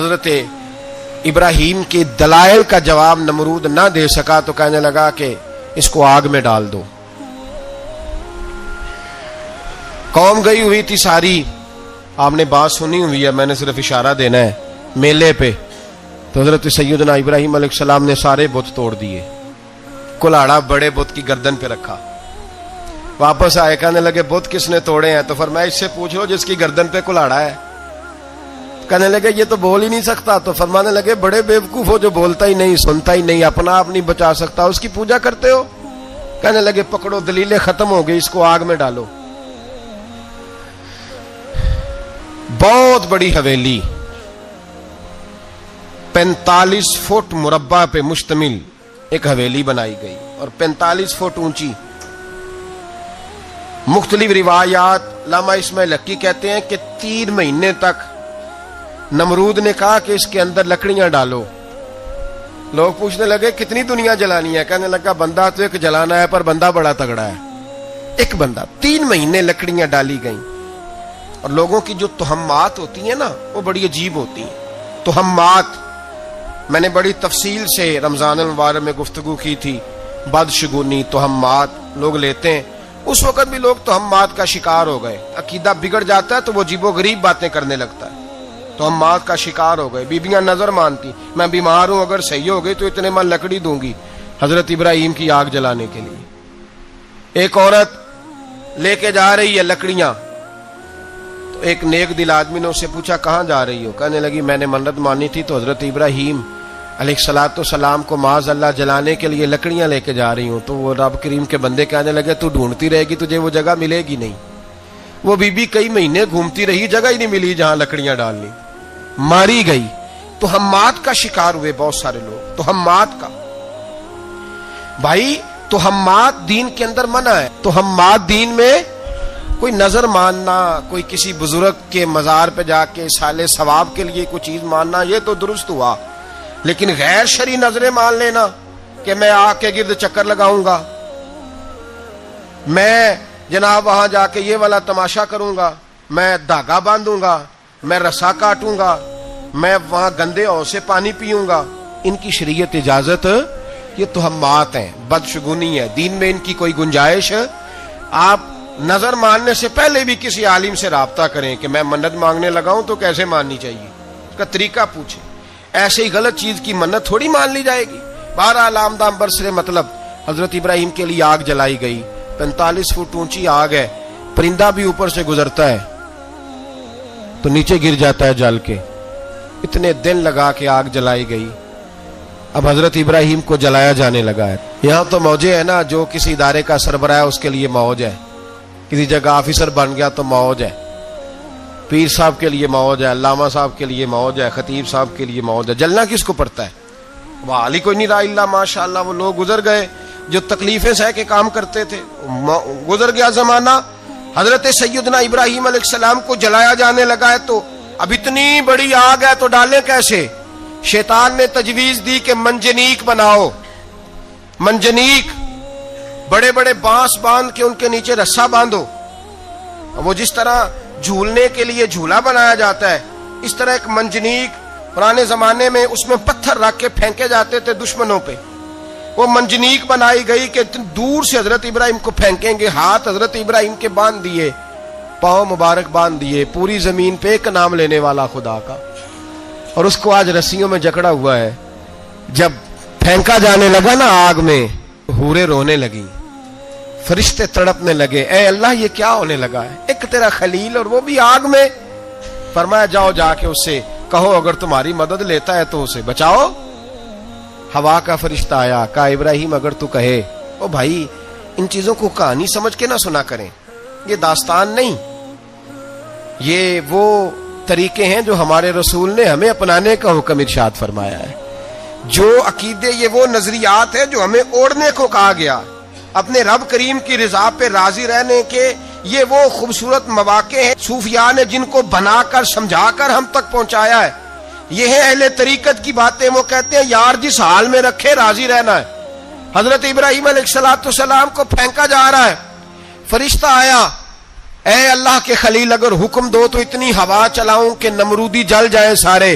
حضرت ابراہیم کے دلائل کا جواب نمرود نہ دے سکا تو کہنے لگا کہ اس کو آگ میں ڈال دو. قوم گئی ہوئی تھی ساری, آپ نے بات سنی ہوئی ہے, میں نے صرف اشارہ دینا ہے, میلے پہ. تو حضرت سیدنا ابراہیم علیہ السلام نے سارے بت توڑ دیے, کلاڑا بڑے بت کی گردن پہ رکھا. واپس آئے, کہنے لگے بت کس نے توڑے ہیں؟ تو فرمایا اس سے پوچھ لو جس کی گردن پہ کلاڑا ہے. کہنے لگے یہ تو بول ہی نہیں سکتا. تو فرمانے لگے بڑے بیوقوف ہو, جو بولتا ہی نہیں, سنتا ہی نہیں, اپنا آپ نہیں بچا سکتا, اس کی پوجا کرتے ہو. کہنے لگے پکڑو, دلیلیں ختم ہو گئی, اس کو آگ میں ڈالو. بہت بڑی حویلی 45 فٹ مربع پہ مشتمل ایک حویلی بنائی گئی اور 45 فٹ اونچی. مختلف روایات, علامہ اسماعیل حقی کہتے ہیں کہ 3 مہینے تک نمرود نے کہا کہ اس کے اندر لکڑیاں ڈالو. لوگ پوچھنے لگے کتنی دنیا جلانی ہے؟ کہنے لگا بندہ تو ایک جلانا ہے, پر بندہ بڑا تگڑا ہے, ایک بندہ. 3 مہینے لکڑیاں ڈالی گئیں. اور لوگوں کی جو تہمات ہوتی ہیں نا, وہ بڑی عجیب ہوتی ہیں. تہمات میں نے بڑی تفصیل سے رمضان المبارک میں گفتگو کی تھی. بدشگونی, تہمات لوگ لیتے ہیں. اس وقت بھی لوگ تہمات کا شکار ہو گئے. عقیدہ بگڑ جاتا ہے تو وہ عجیب و غریب باتیں کرنے لگتا ہے. تہمات کا شکار ہو گئے. بیبیاں نظر مانتی, میں بیمار ہوں, اگر صحیح ہو گئی تو اتنے من لکڑی دوں گی حضرت ابراہیم کی آگ جلانے کے لیے. ایک عورت لے کے جا رہی ہے لکڑیاں. تو ایک نیک دل آدمی نے اس سے پوچھا کہاں جا رہی ہو؟ کہنے لگی میں نے منت مانی تھی تو حضرت ابراہیم علیہ الصلوۃ والسلام کو معاذ اللہ جلانے کے لیے لکڑیاں لے کے جا رہی ہوں. تو وہ رب کریم کے بندے کہنے لگے تو ڈھونڈتی رہے گی, تجھے وہ جگہ ملے گی نہیں. وہ بی بی کئی مہینے گھومتی رہی, جگہ ہی نہیں ملی جہاں لکڑیاں ڈالنی. ماری گئی. تہمات کا شکار ہوئے بہت سارے لوگ. تہمات کا بھائی, تہمات دین کے اندر منع ہے. تہمات دین میں کوئی نظر ماننا, کوئی کسی بزرگ کے مزار پہ جا کے سالے ثواب کے لیے کوئی چیز ماننا, یہ تو درست ہوا. لیکن غیر شرعی نظریں مان لینا کہ میں آگ کے گرد چکر لگاؤں گا, میں جناب وہاں جا کے یہ والا تماشا کروں گا, میں دھاگا باندھوں گا, میں رسا کاٹوں گا, میں وہاں گندے اور سے پانی پیوں گا, ان کی شریعت اجازت, یہ تہمات ہیں, بدشگونی ہے. دین میں ان کی کوئی گنجائش. آپ نظر ماننے سے پہلے بھی کسی عالم سے رابطہ کریں کہ میں منت مانگنے لگا ہوں تو کیسے ماننی چاہیے, اس کا طریقہ پوچھیں. ایسے ہی غلط چیز کی منت تھوڑی مان لی جائے گی. بہرحال آمدام برسر مطلب حضرت ابراہیم کے لیے آگ جلائی گئی. 45 فٹ اونچی آگ ہے, پرندہ بھی اوپر سے گزرتا ہے تو نیچے گر جاتا ہے جل کے. اتنے دن لگا کے آگ جلائی گئی. اب حضرت ابراہیم کو جلایا جانے لگا ہے. یہاں تو موجیں ہے نا, جو کسی ادارے کا سربراہ ہے اس کے لیے موج ہے, کسی جگہ آفیسر بن گیا تو موج ہے, پیر صاحب کے لیے موج ہے, علامہ صاحب کے لیے موج ہے, خطیب صاحب کے لیے موج ہے. جلنا کس کو پڑتا ہے؟ وہ علی کوئی نہیں رہا اللہ ماشاء اللہ. وہ لوگ گزر گئے جو تکلیفیں سہ کے کام کرتے تھے, گزر گیا زمانہ. حضرت سیدنا ابراہیم علیہ السلام کو جلایا جانے لگا ہے تو اب اتنی بڑی آگ ہے تو ڈالیں کیسے؟ شیطان نے تجویز دی کہ منجنیق بناؤ. منجنیق, بڑے بڑے بانس باندھ کے ان کے نیچے رسا باندھو. وہ جس طرح جھولنے کے لیے جھولا بنایا جاتا ہے, اس طرح ایک منجنیق پرانے زمانے میں اس میں پتھر رکھ کے پھینکے جاتے تھے دشمنوں پہ. وہ منجنیق بنائی گئی کہ دور سے حضرت ابراہیم کو پھینکیں گے. ہاتھ حضرت ابراہیم کے باندھ دیے, پاؤں مبارک باندھ دیے, پوری زمین پہ ایک نام لینے والا خدا کا. اور اس کو آج رسیوں میں جکڑا ہوا ہے. جب پھینکا جانے لگا نا آگ میں, حوریں رونے لگی, فرشتے تڑپنے لگے, اے اللہ یہ کیا ہونے لگا ہے؟ ایک تیرا خلیل اور وہ بھی آگ میں. فرمایا جاؤ جا کے اس سے کہو اگر تمہاری مدد لیتا ہے تو اسے بچاؤ. ہوا کا فرشتہ آیا, کہا ابراہیم اگر تو کہے. او بھائی, ان چیزوں کو کہانی سمجھ کے نہ سنا کریں, یہ داستان نہیں, یہ وہ طریقے ہیں جو ہمارے رسول نے ہمیں اپنانے کا حکم ارشاد فرمایا ہے. جو عقیدے, یہ وہ نظریات ہیں جو ہمیں اوڑھنے کو کہا گیا. اپنے رب کریم کی رضا پہ راضی رہنے کے یہ وہ خوبصورت مواقع ہیں صوفیاء نے جن کو بنا کر سمجھا کر ہم تک پہنچایا ہے. یہ ہے اہل طریقت کی باتیں. وہ کہتے ہیں یار جس حال میں رکھے راضی رہنا ہے. حضرت ابراہیم علیہ السلام کو پھینکا جا رہا ہے, فرشتہ آیا, اے اللہ کے خلیل اگر حکم دو تو اتنی ہوا چلاؤں کہ نمرودی جل جائیں سارے.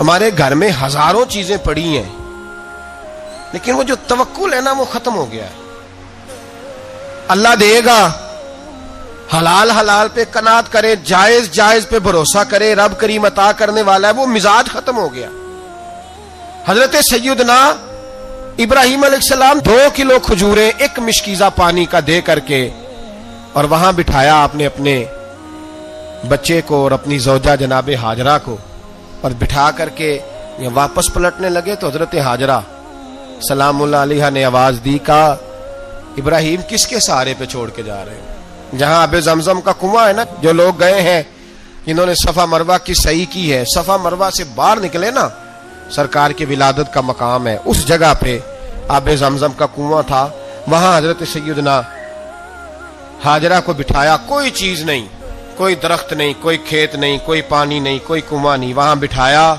ہمارے گھر میں ہزاروں چیزیں پڑی ہیں، لیکن وہ جو توکل ہے نا وہ ختم ہو گیا ہے. اللہ دے گا، حلال حلال پہ قناعت کرے، جائز جائز پہ بھروسہ کرے، رب کریم عطا کرنے والا ہے، وہ مزاج ختم ہو گیا. حضرت سیدنا ابراہیم علیہ السلام 2 کلو کھجوریں 1 مشکیزہ پانی کا دے کر کے اور وہاں بٹھایا آپ نے اپنے بچے کو اور اپنی زوجہ جناب ہاجرہ کو، اور بٹھا کر کے واپس پلٹنے لگے تو حضرت ہاجرہ سلام اللہ علیہ نے آواز دی، کہا ابراہیم کس کے سہارے پہ چھوڑ کے جا رہے ہو؟ جہاں آب زمزم کا کنواں ہے نا، جو لوگ گئے ہیں جنہوں نے صفا مروہ کی صحیح کی ہے، صفا مروہ سے باہر نکلے نا، سرکار کی ولادت کا مقام ہے، اس جگہ پہ آب زمزم کا کنواں تھا، وہاں حضرت سیدنا ہاجرہ کو بٹھایا. کوئی چیز نہیں، کوئی درخت نہیں، کوئی کھیت نہیں، کوئی پانی نہیں، کوئی کنواں نہیں، وہاں بٹھایا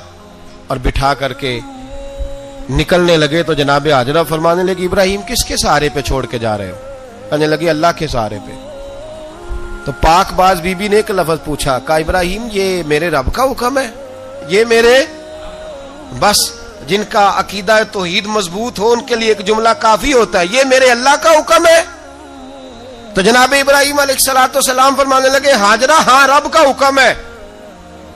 اور بٹھا کر کے نکلنے لگے تو جناب ہاجرہ فرمانے لگی ابراہیم کس کے سہارے پہ چھوڑ کے جا رہے ہو؟ کہنے لگی اللہ کے سہارے پہ. تو پاک باز بی بی نے ایک لفظ پوچھا، کہا ابراہیم یہ میرے رب کا حکم ہے، یہ میرے، بس جن کا عقیدہ توحید مضبوط ہو ان کے لیے ایک جملہ کافی ہوتا ہے، یہ میرے اللہ کا حکم ہے. تو جناب ابراہیم علیہ السلام فرمانے لگے ہاجرہ ہاں رب کا حکم ہے.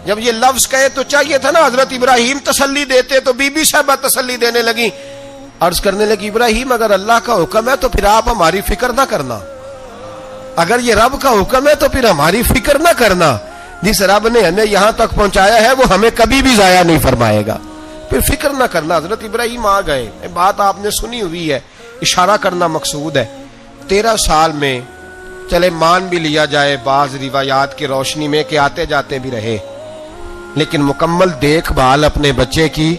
جب یہ لفظ کہے تو چاہیے تھا نا حضرت ابراہیم تسلی دیتے، تو بی بی صاحبہ تسلی دینے لگی، عرض کرنے لگی ابراہیم اگر اللہ کا حکم ہے تو پھر آپ ہماری فکر نہ کرنا، اگر یہ رب کا حکم ہے تو پھر ہماری فکر نہ کرنا، جس رب نے ہمیں یہاں تک پہنچایا ہے وہ ہمیں کبھی بھی ضائع نہیں فرمائے گا، پھر فکر نہ کرنا. حضرت ابراہیم آ گئے. بات آپ نے سنی ہوئی ہے، اشارہ کرنا مقصود ہے. 13 سال میں چلے مان بھی لیا جائے بعض روایات کی روشنی میں کہ آتے جاتے بھی رہے، لیکن مکمل دیکھ بھال اپنے بچے کی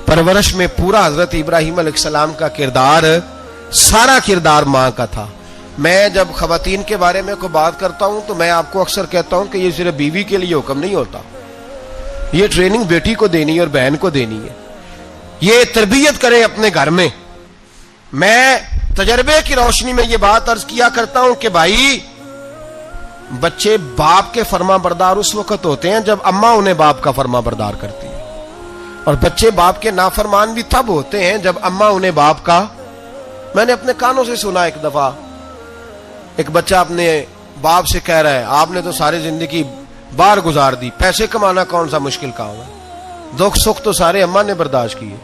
پرورش میں پورا حضرت ابراہیم علیہ السلام کا کردار، سارا کردار ماں کا تھا. میں جب خواتین کے بارے میں کوئی بات کرتا ہوں تو میں آپ کو اکثر کہتا ہوں کہ یہ صرف بیوی کے لیے حکم نہیں ہوتا، یہ ٹریننگ بیٹی کو دینی ہے اور بہن کو دینی ہے، یہ تربیت کرے اپنے گھر میں. میں تجربے کی روشنی میں یہ بات عرض کیا کرتا ہوں کہ بھائی بچے باپ کے فرما بردار اس وقت ہوتے ہیں جب اماں انہیں باپ کا فرما بردار کرتی ہے، اور بچے باپ کے نافرمان بھی تب ہوتے ہیں جب اماں انہیں باپ کا. میں نے اپنے کانوں سے سنا ایک دفعہ ایک بچہ اپنے باپ سے کہہ رہا ہے آپ نے تو ساری زندگی باہر گزار دی، پیسے کمانا کون سا مشکل کام ہے، دکھ سکھ تو سارے اماں نے برداشت کیے،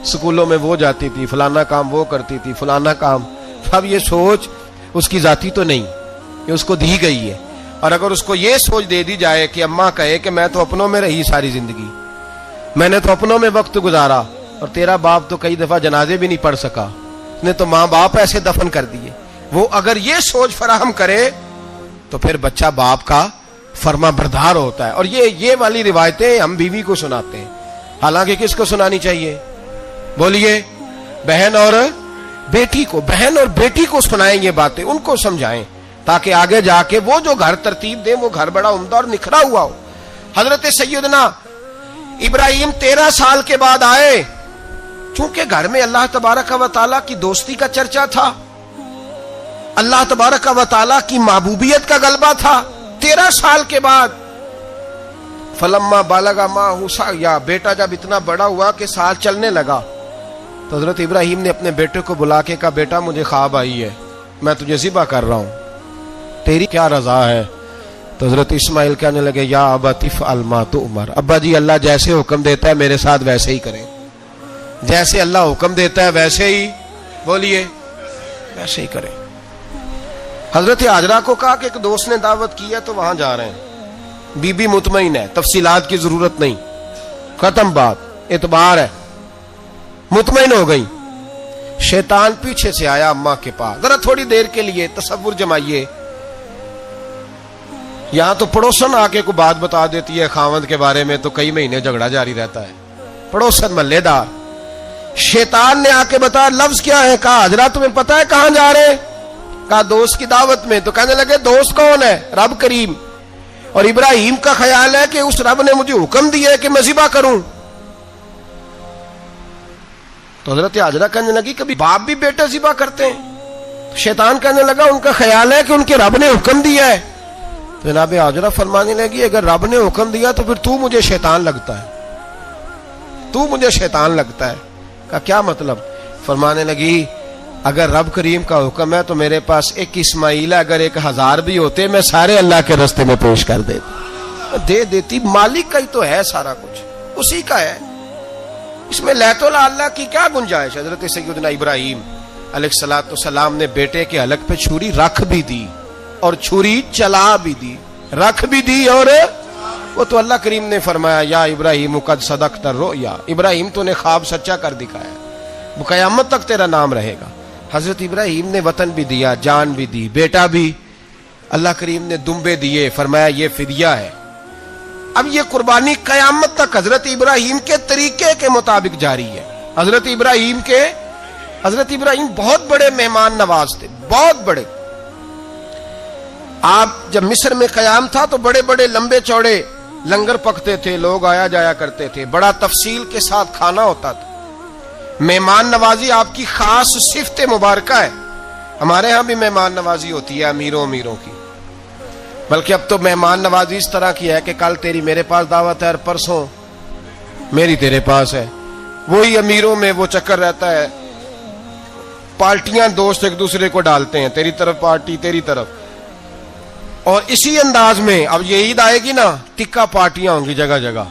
سکولوں میں وہ جاتی تھی، فلانا کام وہ کرتی تھی، فلانا کام. اب یہ سوچ اس کی ذاتی تو نہیں، یہ اس کو دی گئی ہے. اور اگر اس کو یہ سوچ دے دی جائے کہ اماں کہے کہ میں تو اپنوں میں رہی ساری زندگی، میں نے تو اپنوں میں وقت گزارا، اور تیرا باپ تو کئی دفعہ جنازے بھی نہیں پڑھ سکا، اس نے تو ماں باپ ایسے دفن کر دیے، وہ اگر یہ سوچ فراہم کرے تو پھر بچہ باپ کا فرما بردار ہوتا ہے. اور یہ والی روایتیں ہم بیوی کو سناتے ہیں، حالانکہ کس کو سنانی چاہیے؟ بولیے، بہن اور بیٹی کو. بہن اور بیٹی کو سنائیں یہ باتیں، ان کو سمجھائیں تاکہ آگے جا کے وہ جو گھر ترتیب دیں وہ گھر بڑا عمدہ اور نکھرا ہوا ہو. حضرت سیدنا ابراہیم 13 سال کے بعد آئے، چونکہ گھر میں اللہ تبارک و تعالیٰ کی دوستی کا چرچا تھا، اللہ تبارک و تعالیٰ کی محبوبیت کا غلبہ تھا. 13 سال کے بعد فلما بالغ معہ سعیا، بیٹا جب اتنا بڑا ہوا کہ سال چلنے لگا تو حضرت ابراہیم نے اپنے بیٹے کو بلا کے کہا بیٹا مجھے خواب آئی ہے، میں تجھے ذبح کر رہا ہوں، تیری کیا رضا ہے؟ تو حضرت اسماعیل کہنے لگے یا ابت افعل ما تؤمر، ابا جی اللہ جیسے حکم دیتا ہے میرے ساتھ ویسے ہی کریں، جیسے اللہ حکم دیتا ہے ویسے ہی، بولیے، ویسے ہی کریں. حضرت ہاجرہ کو کہا کہ ایک دوست نے دعوت کی ہے تو وہاں جا رہے ہیں. بی بی مطمئن ہے، تفصیلات کی ضرورت نہیں، ختم بات، اعتبار ہے، مطمئن ہو گئی. شیطان پیچھے سے آیا اماں کے پاس. ذرا تھوڑی دیر کے لیے تصور جمائیے، یہاں تو پڑوسن آ کے کوئی بات بتا دیتی ہے خاوند کے بارے میں تو کئی مہینے جھگڑا جاری رہتا ہے، پڑوسن محلے دار. شیطان نے آ کے بتایا لفظ کیا ہے؟ کہا حاجرہ تمہیں پتا ہے کہاں جا رہے؟ کہا دوست کی دعوت میں. تو کہنے لگے دوست کون ہے؟ رب کریم. اور ابراہیم کا خیال ہے کہ اس رب نے مجھے حکم دیا ہے کہ میں ذبح کروں. تو حضرت ہاجرہ کہنے لگی کبھی باپ بھی بیٹے ذبح کرتے ہیں؟ شیطان کہنے لگا ان کا خیال ہے کہ ان کے رب نے حکم دیا ہے. تو جناب ہاجرہ فرمانے لگی اگر رب نے حکم دیا تو پھر تو مجھے شیطان لگتا ہے. تو مجھے شیطان لگتا ہے. کہا کیا مطلب؟ فرمانے لگی اگر رب کریم کا حکم ہے تو میرے پاس ایک اسماعیل ہے, اگر 1000 بھی ہوتے میں سارے اللہ کے راستے میں پیش کر دے دیتی. مالک کا ہی تو ہے سارا کچھ, اسی کا ہے, اس میں لیت اللہ کی کیا گنجائش. حضرت سیدنا ابراہیم علیہ السلام نے بیٹے کے حلق پہ چھری رکھ بھی دی اور چھری چلا بھی دی, رکھ بھی دی, اور وہ تو اللہ کریم نے فرمایا یا ابراہیم قد صدقت الرؤیا, ابراہیم تو نے خواب سچا کر دکھایا, وہ قیامت تک تیرا نام رہے گا. حضرت ابراہیم نے وطن بھی دیا, جان بھی دی, بیٹا بھی. اللہ کریم نے دمبے دیے, فرمایا یہ فدیہ ہے. اب یہ قربانی قیامت تک حضرت ابراہیم کے طریقے کے مطابق جاری ہے. حضرت ابراہیم بہت بڑے مہمان نواز تھے, بہت بڑے. آپ جب مصر میں قیام تھا تو بڑے بڑے لمبے چوڑے لنگر پکتے تھے, لوگ آیا جایا کرتے تھے, بڑا تفصیل کے ساتھ کھانا ہوتا تھا. مہمان نوازی آپ کی خاص صفت مبارکہ ہے. ہمارے ہاں بھی مہمان نوازی ہوتی ہے امیروں کی, بلکہ اب تو مہمان نوازی اس طرح کی ہے کہ کل تیری میرے پاس دعوت ہے اور پرسوں میری تیرے پاس ہے. وہی امیروں میں وہ چکر رہتا ہے, پارٹیاں دوست ایک دوسرے کو ڈالتے ہیں, تیری طرف پارٹی تیری طرف. اور اسی انداز میں اب یہ عید آئے گی نا, ٹکا پارٹیاں ہوں گی جگہ جگہ,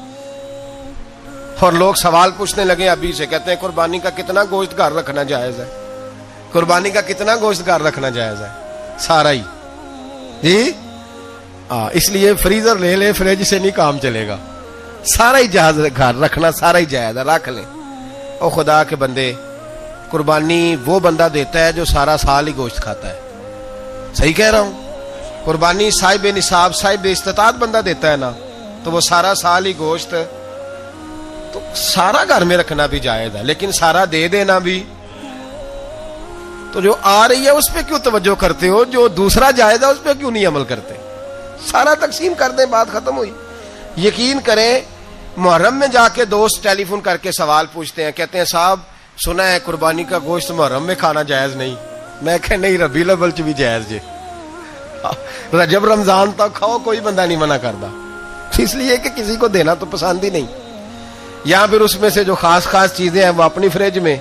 اور لوگ سوال پوچھنے لگے ابھی سے, کہتے ہیں قربانی کا کتنا گوشت گھر رکھنا جائز ہے, قربانی کا کتنا گوشت گھر رکھنا جائز ہے؟ سارا ہی جی. اس لیے فریزر لے لے, فریج سے نہیں کام چلے گا, سارا ہی جہاز گھر رکھنا سارا ہی جائز ہے, رکھ لیں. او خدا کے بندے, قربانی وہ بندہ دیتا ہے جو سارا سال ہی گوشت کھاتا ہے. صحیح کہہ رہا ہوں؟ قربانی صاحب نصاب صاحب استطاعت بندہ دیتا ہے نا, تو وہ سارا سال ہی گوشت, تو سارا گھر میں رکھنا بھی جائز ہے, لیکن سارا دے دینا بھی. تو جو آ رہی ہے اس پہ کیوں توجہ کرتے ہو, جو دوسرا جائز ہے اس پہ کیوں نہیں عمل کرتے؟ سارا تقسیم کر دیں, بات ختم ہوئی. یقین کریں محرم میں جا کے دوست ٹیلی فون کر کے سوال پوچھتے ہیں, کہتے ہیں صاحب سنا ہے قربانی کا گوشت محرم میں کھانا جائز نہیں. میں کہ نہیں, ربیع الاول چ بھی جائز جی, رجب رمضان تک کھاؤ, کوئی بندہ نہیں منع کرتا, اس لیے کہ کسی کو دینا تو پسند ہی نہیں. یا پھر اس میں سے جو خاص چیزیں ہیں وہ اپنی فریج میں,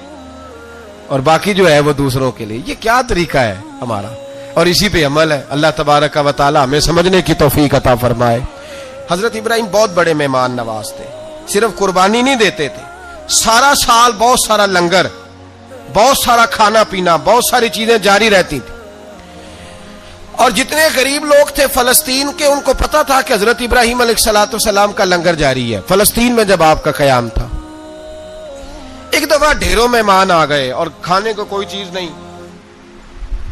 اور باقی جو ہے وہ دوسروں کے لیے. یہ کیا طریقہ ہے ہمارا, اور اسی پہ عمل ہے. اللہ تبارک و تعالی ہمیں سمجھنے کی توفیق عطا فرمائے. حضرت ابراہیم بہت بڑے مہمان نواز تھے. صرف قربانی نہیں دیتے تھے, سارا سال بہت سارا لنگر, بہت سارا کھانا پینا, بہت ساری چیزیں جاری رہتی تھی. اور جتنے غریب لوگ تھے فلسطین کے, ان کو پتا تھا کہ حضرت ابراہیم علیہ السلام کا لنگر جاری ہے. فلسطین میں جب آپ کا قیام تھا, ایک دفعہ ڈھیروں مہمان آ گئے اور کھانے کو کوئی چیز نہیں.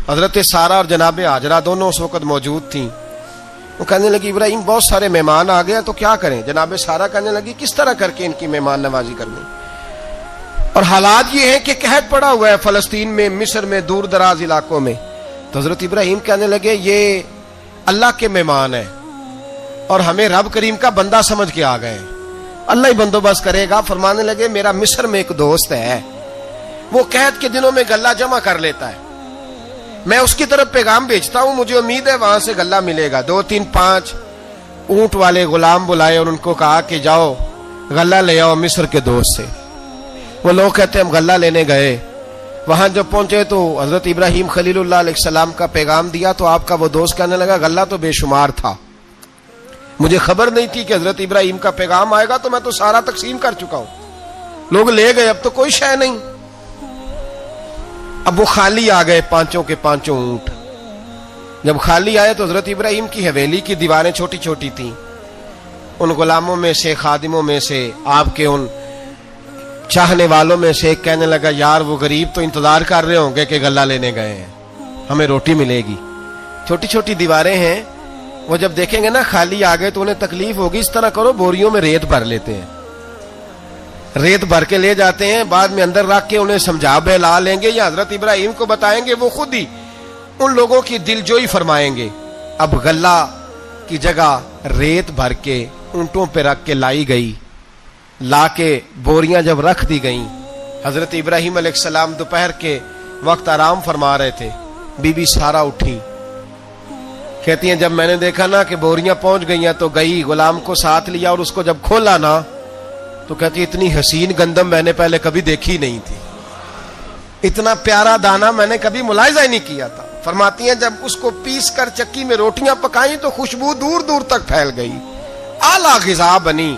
حضرت سارا اور جناب ہاجرہ دونوں اس وقت موجود تھیں. وہ کہنے لگی ابراہیم بہت سارے مہمان آ گئے تو کیا کریں؟ جناب سارا کہنے لگی کس طرح کر کے ان کی مہمان نوازی کرنی. اور حالات یہ ہیں کہ قحط پڑا ہوا ہے فلسطین میں, مصر میں, دور دراز علاقوں میں. تو حضرت ابراہیم کہنے لگے یہ اللہ کے مہمان ہیں اور ہمیں رب کریم کا بندہ سمجھ کے آ گئے, اللہ ہی بندوبست کرے گا. فرمانے لگے میرا مصر میں ایک دوست ہے, وہ قحط کے دنوں میں غلہ جمع کر لیتا ہے, میں اس کی طرف پیغام بھیجتا ہوں, مجھے امید ہے وہاں سے غلہ ملے گا. 2 3 5 اونٹ والے غلام بلائے اور ان کو کہا کہ جاؤ غلہ لے آؤ مصر کے دوست سے. وہ لوگ کہتے ہیں ہم غلہ لینے گئے, وہاں جب پہنچے تو حضرت ابراہیم خلیل اللہ علیہ السلام کا پیغام دیا تو آپ کا وہ دوست کہنے لگا غلہ تو بے شمار تھا, مجھے خبر نہیں تھی کہ حضرت ابراہیم کا پیغام آئے گا, تو میں تو سارا تقسیم کر چکا ہوں. لوگ لے گئے, اب تو کوئی شے نہیں. اب وہ خالی آ گئے 5 کے 5 اونٹ. جب خالی آئے تو حضرت ابراہیم کی حویلی کی دیواریں چھوٹی چھوٹی تھیں. ان غلاموں میں سے, خادموں میں سے, آپ کے ان چاہنے والوں میں سے ایک کہنے لگا یار وہ غریب تو انتظار کر رہے ہوں گے کہ غلہ لینے گئے ہیں, ہمیں روٹی ملے گی. چھوٹی چھوٹی دیواریں ہیں, وہ جب دیکھیں گے نا خالی آ گئے تو انہیں تکلیف ہوگی. اس طرح کرو بوریوں میں ریت بھر لیتے ہیں, ریت بھر کے لے جاتے ہیں, بعد میں اندر رکھ کے انہیں سمجھا بہلا لیں گے, یا حضرت ابراہیم کو بتائیں گے, وہ خود ہی ان لوگوں کی دل جوئی فرمائیں گے. اب غلہ کی جگہ ریت بھر کے اونٹوں پہ رکھ کے لائی گئی. لا کے بوریاں جب رکھ دی گئیں, حضرت ابراہیم علیہ السلام دوپہر کے وقت آرام فرما رہے تھے. بی بی سارا اٹھی, کہتی ہیں جب میں نے دیکھا نا کہ بوریاں پہنچ گئی ہیں تو گئی, غلام کو ساتھ لیا اور اس کو جب کھولا نا تو کہتی اتنی حسین گندم میں نے پہلے کبھی دیکھی نہیں تھی، اتنا پیارا دانا میں نے کبھی ملاحظہ ہی نہیں کیا تھا۔ فرماتی ہیں جب اس کو پیس کر چکی میں روٹیاں پکائیں تو خوشبو دور دور تک پھیل گئی، اعلیٰ غذا بنی،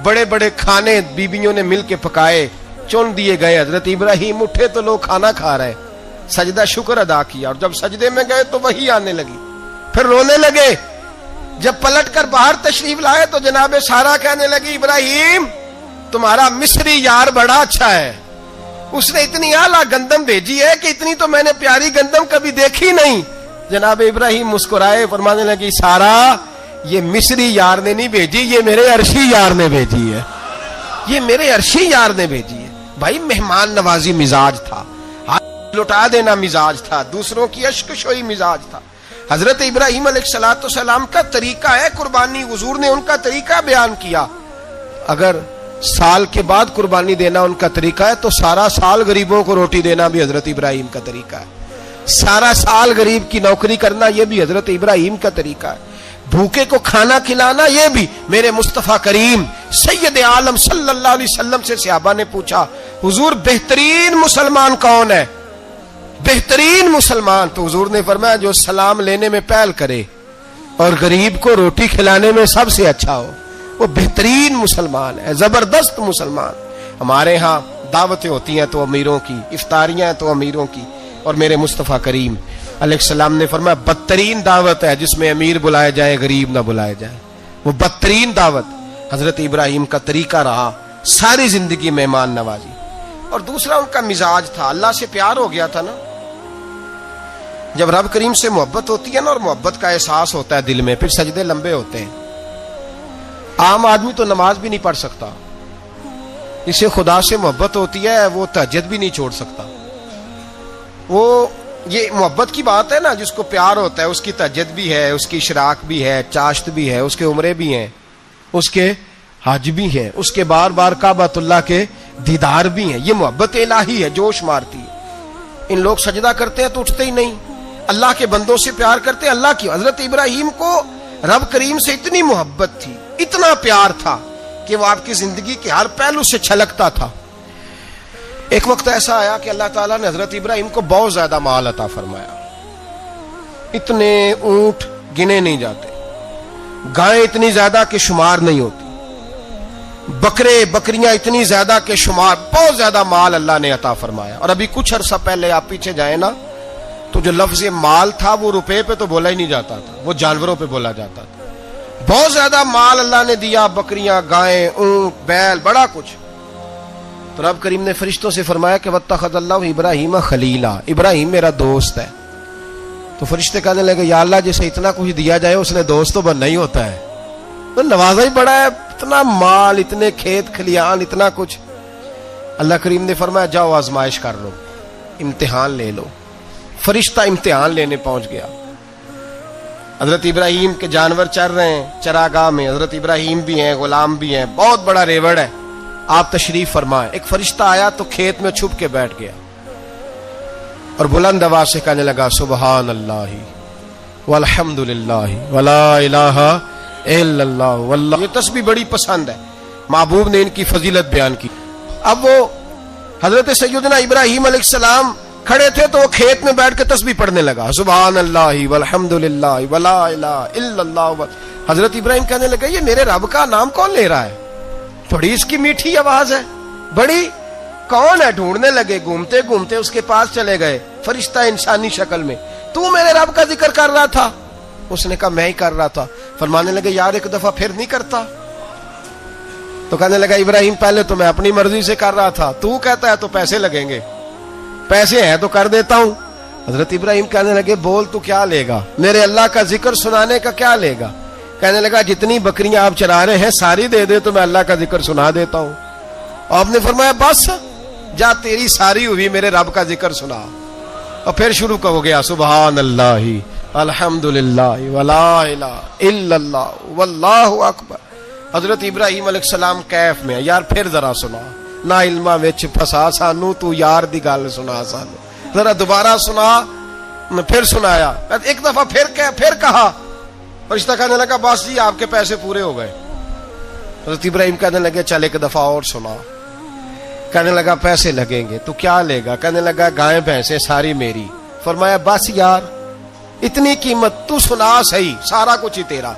بڑے بڑے کھانے بیویوں نے مل کے پکائے، چن دیے گئے۔ حضرت ابراہیم اٹھے تو لوگ کھانا کھا رہے، سجدہ شکر ادا کیا، اور جب سجدے میں گئے تو وہی آنے لگی، پھر رونے لگے۔ جب پلٹ کر باہر تشریف لائے تو جناب سارا کہنے لگی ابراہیم تمہارا مصری یار بڑا اچھا ہے، اس نے اتنی اعلیٰ گندم بھیجی ہے کہ اتنی تو میں نے پیاری گندم کبھی دیکھی نہیں۔ جناب ابراہیم مسکرائے، فرمانے لگی سارا یہ مصری یار نے نہیں بھیجی، یہ میرے عرشی یار نے بھیجی ہے، یہ میرے عرشی یار نے بھیجی ہے۔ بھائی مہمان نوازی مزاج تھا، ہاتھ لٹا دینا مزاج تھا، دوسروں کی اشک شوئی مزاج تھا۔ حضرت ابراہیم علیہ السلام کا طریقہ ہے قربانی، حضور نے ان کا طریقہ بیان کیا۔ اگر سال کے بعد قربانی دینا ان کا طریقہ ہے تو سارا سال غریبوں کو روٹی دینا بھی حضرت ابراہیم کا طریقہ ہے، سارا سال غریب کی نوکری کرنا یہ بھی حضرت ابراہیم کا طریقہ ہے، بھوکے کو کھانا کھلانا یہ بھی۔ میرے مصطفیٰ کریم سید عالم صلی اللہ علیہ وسلم سے صحابہ نے پوچھا حضور بہترین مسلمان کون ہے؟ بہترین مسلمان تو حضور نے فرمایا جو سلام لینے میں پہل کرے اور غریب کو روٹی کھلانے میں سب سے اچھا ہو، وہ بہترین مسلمان ہے، زبردست مسلمان۔ ہمارے ہاں دعوتیں ہوتی ہیں تو امیروں کی، افطاریاں ہیں تو امیروں کی، اور میرے مصطفیٰ کریم علیہ السلام نے فرمایا بدترین دعوت ہے جس میں امیر بلائے جائے غریب نہ بلائے جائے، وہ بدترین دعوت۔ حضرت ابراہیم کا طریقہ رہا ساری زندگی مہمان نوازی، اور دوسرا ان کا مزاج تھا، اللہ سے پیار ہو گیا تھا نا۔ جب رب کریم سے محبت ہوتی ہے نا، اور محبت کا احساس ہوتا ہے دل میں، پھر سجدے لمبے ہوتے ہیں۔ عام آدمی تو نماز بھی نہیں پڑھ سکتا، اسے خدا سے محبت ہوتی ہے وہ تہجد بھی نہیں چھوڑ سکتا۔ وہ یہ محبت کی بات ہے نا، جس کو پیار ہوتا ہے اس کی تہجد بھی ہے، اس کی اشراق بھی ہے، چاشت بھی ہے، اس کے عمرے بھی ہیں، اس کے حج بھی ہیں، اس کے بار بار کعبۃ اللہ کے دیدار بھی ہیں۔ یہ محبت الہی ہے، جوش مارتی ہے۔ ان لوگ سجدہ کرتے ہیں تو اٹھتے ہی نہیں، اللہ کے بندوں سے پیار کرتے ہیں اللہ کی۔ حضرت ابراہیم کو رب کریم سے اتنی محبت تھی، اتنا پیار تھا کہ وہ آپ کی زندگی کے ہر پہلو سے چھلکتا تھا۔ ایک وقت ایسا آیا کہ اللہ تعالیٰ نے حضرت ابراہیم کو بہت زیادہ مال عطا فرمایا، اتنے اونٹ گنے نہیں جاتے، گائیں اتنی زیادہ کہ شمار نہیں ہوتی، بکرے بکریاں اتنی زیادہ کہ شمار، بہت زیادہ مال اللہ نے عطا فرمایا۔ اور ابھی کچھ عرصہ پہلے آپ پیچھے جائیں نا تو جو لفظ مال تھا وہ روپے پہ تو بولا ہی نہیں جاتا تھا، وہ جانوروں پہ بولا جاتا تھا۔ بہت زیادہ مال اللہ نے دیا، بکریاں گائیں اونٹ بیل بڑا کچھ۔ تو رب کریم نے فرشتوں سے فرمایا کہ واتخذ اللہ ابراہیم خلیلا، ابراہیم میرا دوست ہے۔ تو فرشتے کہنے لگے یا اللہ جسے اتنا کچھ دیا جائے اس نے دوست تو بننا ہی ہوتا ہے، تو نوازا ہی بڑا ہے، اتنا مال، اتنے کھیت کھلیان، اتنا کچھ۔ اللہ کریم نے فرمایا جاؤ آزمائش کر لو، امتحان لے لو۔ فرشتہ امتحان لینے پہنچ گیا۔ حضرت ابراہیم کے جانور چر رہے ہیں چراگاہ میں، حضرت ابراہیم بھی ہیں، غلام بھی ہیں، بہت بڑا ریوڑ ہے، آپ تشریف فرمائیں۔ ایک فرشتہ آیا تو کھیت میں چھپ کے بیٹھ گیا اور بلند آواز سے کہنے لگا سبحان اللہ والحمد للہ ولا الہ الا اللہ واللہ۔ یہ تسبیح بڑی پسند ہے، محبوب نے ان کی فضیلت بیان کی۔ اب وہ حضرت سیدنا ابراہیم علیہ السلام کھڑے تھے تو وہ کھیت میں بیٹھ کے تسبیح پڑھنے لگا سبحان اللہ والحمد للہ ولا الہ الا اللہ۔ حضرت ابراہیم کہنے لگے یہ میرے رب کا نام کون لے رہا ہے؟ بڑی اس کی میٹھی آواز ہے، بڑی، کون ہے؟ ڈھونڈنے لگے، گھومتے گھومتے اس کے پاس چلے گئے، فرشتہ انسانی شکل میں۔ تو میرے رب کا ذکر کر رہا تھا؟ اس نے کہا میں ہی کر رہا تھا۔ فرمانے لگے یار ایک دفعہ پھر نہیں کرتا؟ تو کہنے لگا ابراہیم پہلے تو میں اپنی مرضی سے کر رہا تھا، تو کہتا ہے تو پیسے لگیں گے، پیسے ہیں تو کر دیتا ہوں۔ حضرت ابراہیم کہنے لگے بول تو کیا لے گا؟ میرے اللہ کا ذکر سنانے کا کیا لے گا؟ کہنے لگا جتنی بکریاں آپ چرا رہے ہیں ساری دے دے تو میں اللہ کا ذکر سنا دیتا ہوں۔ آپ نے فرمایا بس جا تیری ساری ہوئی، میرے رب کا ذکر سنا۔ اور پھر شروع ہو گیا سبحان اللہ الحمد للہ ولا الہ الا اللہ واللہ اکبر۔ حضرت ابراہیم علیہ السلام کیف میں، یار پھر ذرا سنا، نا علما وچ پھسا سانو، تو یار دی گل سنا سانو، ذرا دوبارہ سنا۔ پھر سنایا، ایک دفعہ پھر کہا، فرشتہ کہنے لگا بس جی آپ کے پیسے پورے ہو گئے۔ حضرت ابراہیم کہنے لگے چل ایک دفعہ اور سنا. کہنے لگا پیسے لگیں گے. تو کیا لے گا؟ کہنے لگا گائیں بھینسیں ساری میری. فرمایا بس یار اتنی قیمت، تو سنا صحیح، سارا کچھ ہی تیرا.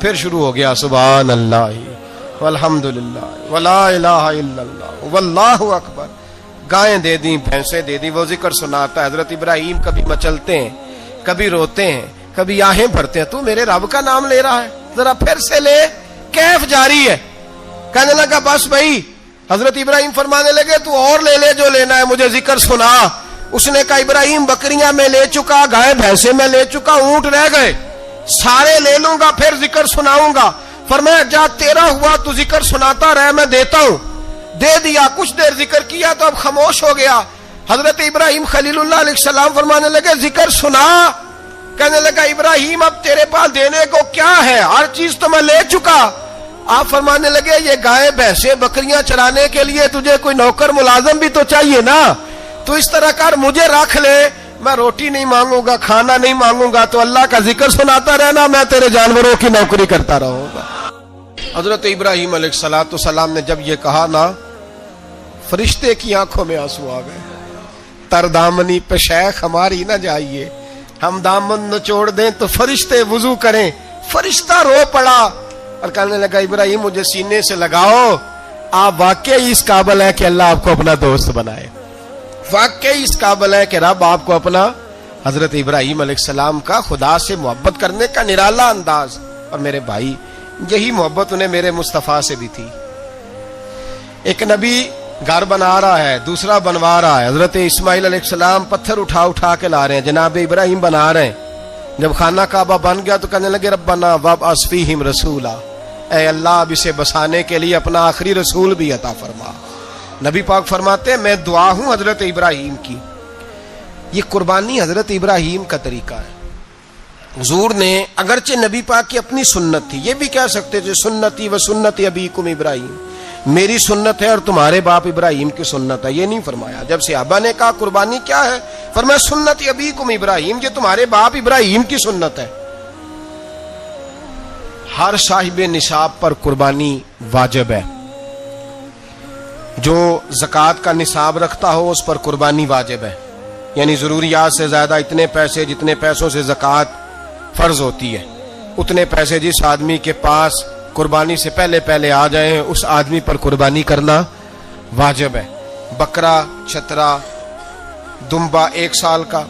پھر شروع ہو گیا سبحان اللہ والحمدللہ ولا الہ الا اللہ واللہ اکبر. گائیں دے دیں، بھینسیں دے دیں، وہ ذکر سناتا ہے. حضرت ابراہیم کبھی مچلتے ہیں، کبھی روتے ہیں، کبھی آہیں بھرتے ہیں. تو میرے رب کا نام لے رہا ہے، ذرا پھر سے لے. کیف جاری ہے. کہنے لگا بس بھائی. حضرت ابراہیم فرمانے لگے تو اور لے لے جو لینا ہے، مجھے ذکر سنا. اس نے کہا ابراہیم بکریاں میں لے چکا، گائے بھینسیں میں لے چکا، اونٹ رہ گئے، سارے لے لوں گا پھر ذکر سناؤں گا. فرمایا جا تیرا ہوا تو ذکر سناتا رہ، میں دیتا ہوں. دے دیا. کچھ دیر ذکر کیا تو اب خاموش ہو گیا. حضرت ابراہیم خلیل اللہ علیہ السلام فرمانے لگے ذکر سنا. کہنے لگا ابراہیم اب تیرے پاس دینے کو کیا ہے، ہر چیز تو میں لے چکا. آپ فرمانے لگے یہ گائے بھینسیں بکریاں چرانے کے لیے تجھے کوئی نوکر ملازم بھی تو چاہیے نا. تو اس طرح کر مجھے رکھ لے، میں روٹی نہیں مانگوں گا، کھانا نہیں مانگوں گا، تو اللہ کا ذکر سناتا رہنا، میں تیرے جانوروں کی نوکری کرتا رہوں گا. حضرت ابراہیم علیہ السلام نے جب یہ کہا نا، فرشتے کی آنکھوں میں آنسو آ گئے. تر دامنی پہ شیخ ہماری نہ جائیے، ہم دامن نچوڑ دیں تو فرشتے وضو کریں. فرشتہ رو پڑا اور کہنے لگا ابراہیم مجھے سینے سے لگاؤ، آپ واقعی اس قابل ہے کہ اللہ آپ کو اپنا دوست بنائے، واقعی اس قابل ہے کہ رب آپ کو اپنا. حضرت ابراہیم علیہ السلام کا خدا سے محبت کرنے کا نرالا انداز. اور میرے بھائی یہی محبت انہیں میرے مصطفیٰ سے بھی تھی. ایک نبی گھر بنا رہا ہے، دوسرا بنوا رہا ہے. حضرت اسماعیل علیہ السلام پتھر اٹھا کے لا رہے ہیں، جناب ابراہیم بنا رہے ہیں. جب خانہ کعبہ بن گیا تو کہنے لگے ربنا وابعث فیہم رسولا، اے اللہ اب اسے بسانے کے لیے اپنا آخری رسول بھی عطا فرما. نبی پاک فرماتے ہیں میں دعا ہوں حضرت ابراہیم کی. یہ قربانی حضرت ابراہیم کا طریقہ ہے. حضور نے اگرچہ نبی پاک کی اپنی سنت تھی، یہ بھی کہہ سکتے تھے سنتی و سنت ابیکم ابراہیم، میری سنت ہے اور تمہارے باپ ابراہیم کی سنت ہے. یہ نہیں فرمایا. جب صحابہ نے کہا قربانی کیا ہے، فرمایا سنت ابیکم ابراہیم، یہ تمہارے باپ ابراہیم کی سنت ہے. ہر صاحب نصاب پر قربانی واجب ہے. جو زکوٰۃ کا نصاب رکھتا ہو اس پر قربانی واجب ہے. یعنی ضروریات سے زیادہ اتنے پیسے، جتنے پیسوں سے زکوٰۃ فرض ہوتی ہے، اتنے پیسے جس آدمی کے پاس قربانی سے پہلے آ جائیں اس آدمی پر قربانی کرنا واجب ہے. بکرا، چھترا، دمبا 1 سال کا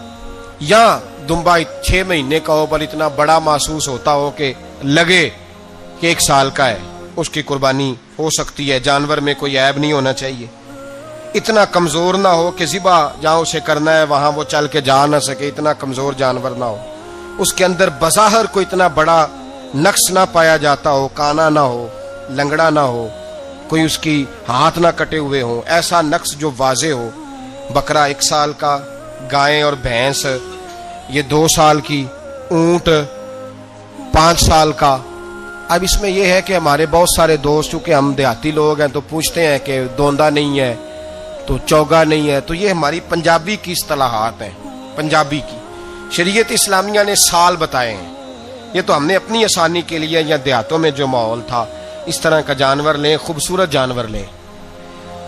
یا دمبا 6 مہینے کا ہو پر اتنا بڑا محسوس ہوتا ہو کہ لگے کہ 1 سال کا ہے، اس کی قربانی ہو سکتی ہے. جانور میں کوئی عیب نہیں ہونا چاہیے. اتنا کمزور نہ ہو کہ ذبح جہاں اسے کرنا ہے وہاں وہ چل کے جا نہ سکے، اتنا کمزور جانور نہ ہو. اس کے اندر بظاہر کوئی اتنا بڑا نقص نہ پایا جاتا ہو، کانا نہ ہو، لنگڑا نہ ہو، کوئی اس کی ہاتھ نہ کٹے ہوئے ہوں، ایسا نقص جو واضح ہو. بکرا 1 سال کا، گائیں اور بھینس یہ 2 سال کی، اونٹ 5 سال کا. اب اس میں یہ ہے کہ ہمارے بہت سارے دوست چونکہ ہم دیہاتی لوگ ہیں تو پوچھتے ہیں کہ دوندا نہیں ہے تو چوگا نہیں ہے. تو یہ ہماری پنجابی کی اصطلاحات ہیں. پنجابی کی شریعت اسلامیہ نے سال بتائے ہیں. یہ تو ہم نے اپنی آسانی کے لیے یا دیہاتوں میں جو ماحول تھا اس طرح کا جانور لیں، خوبصورت جانور لیں.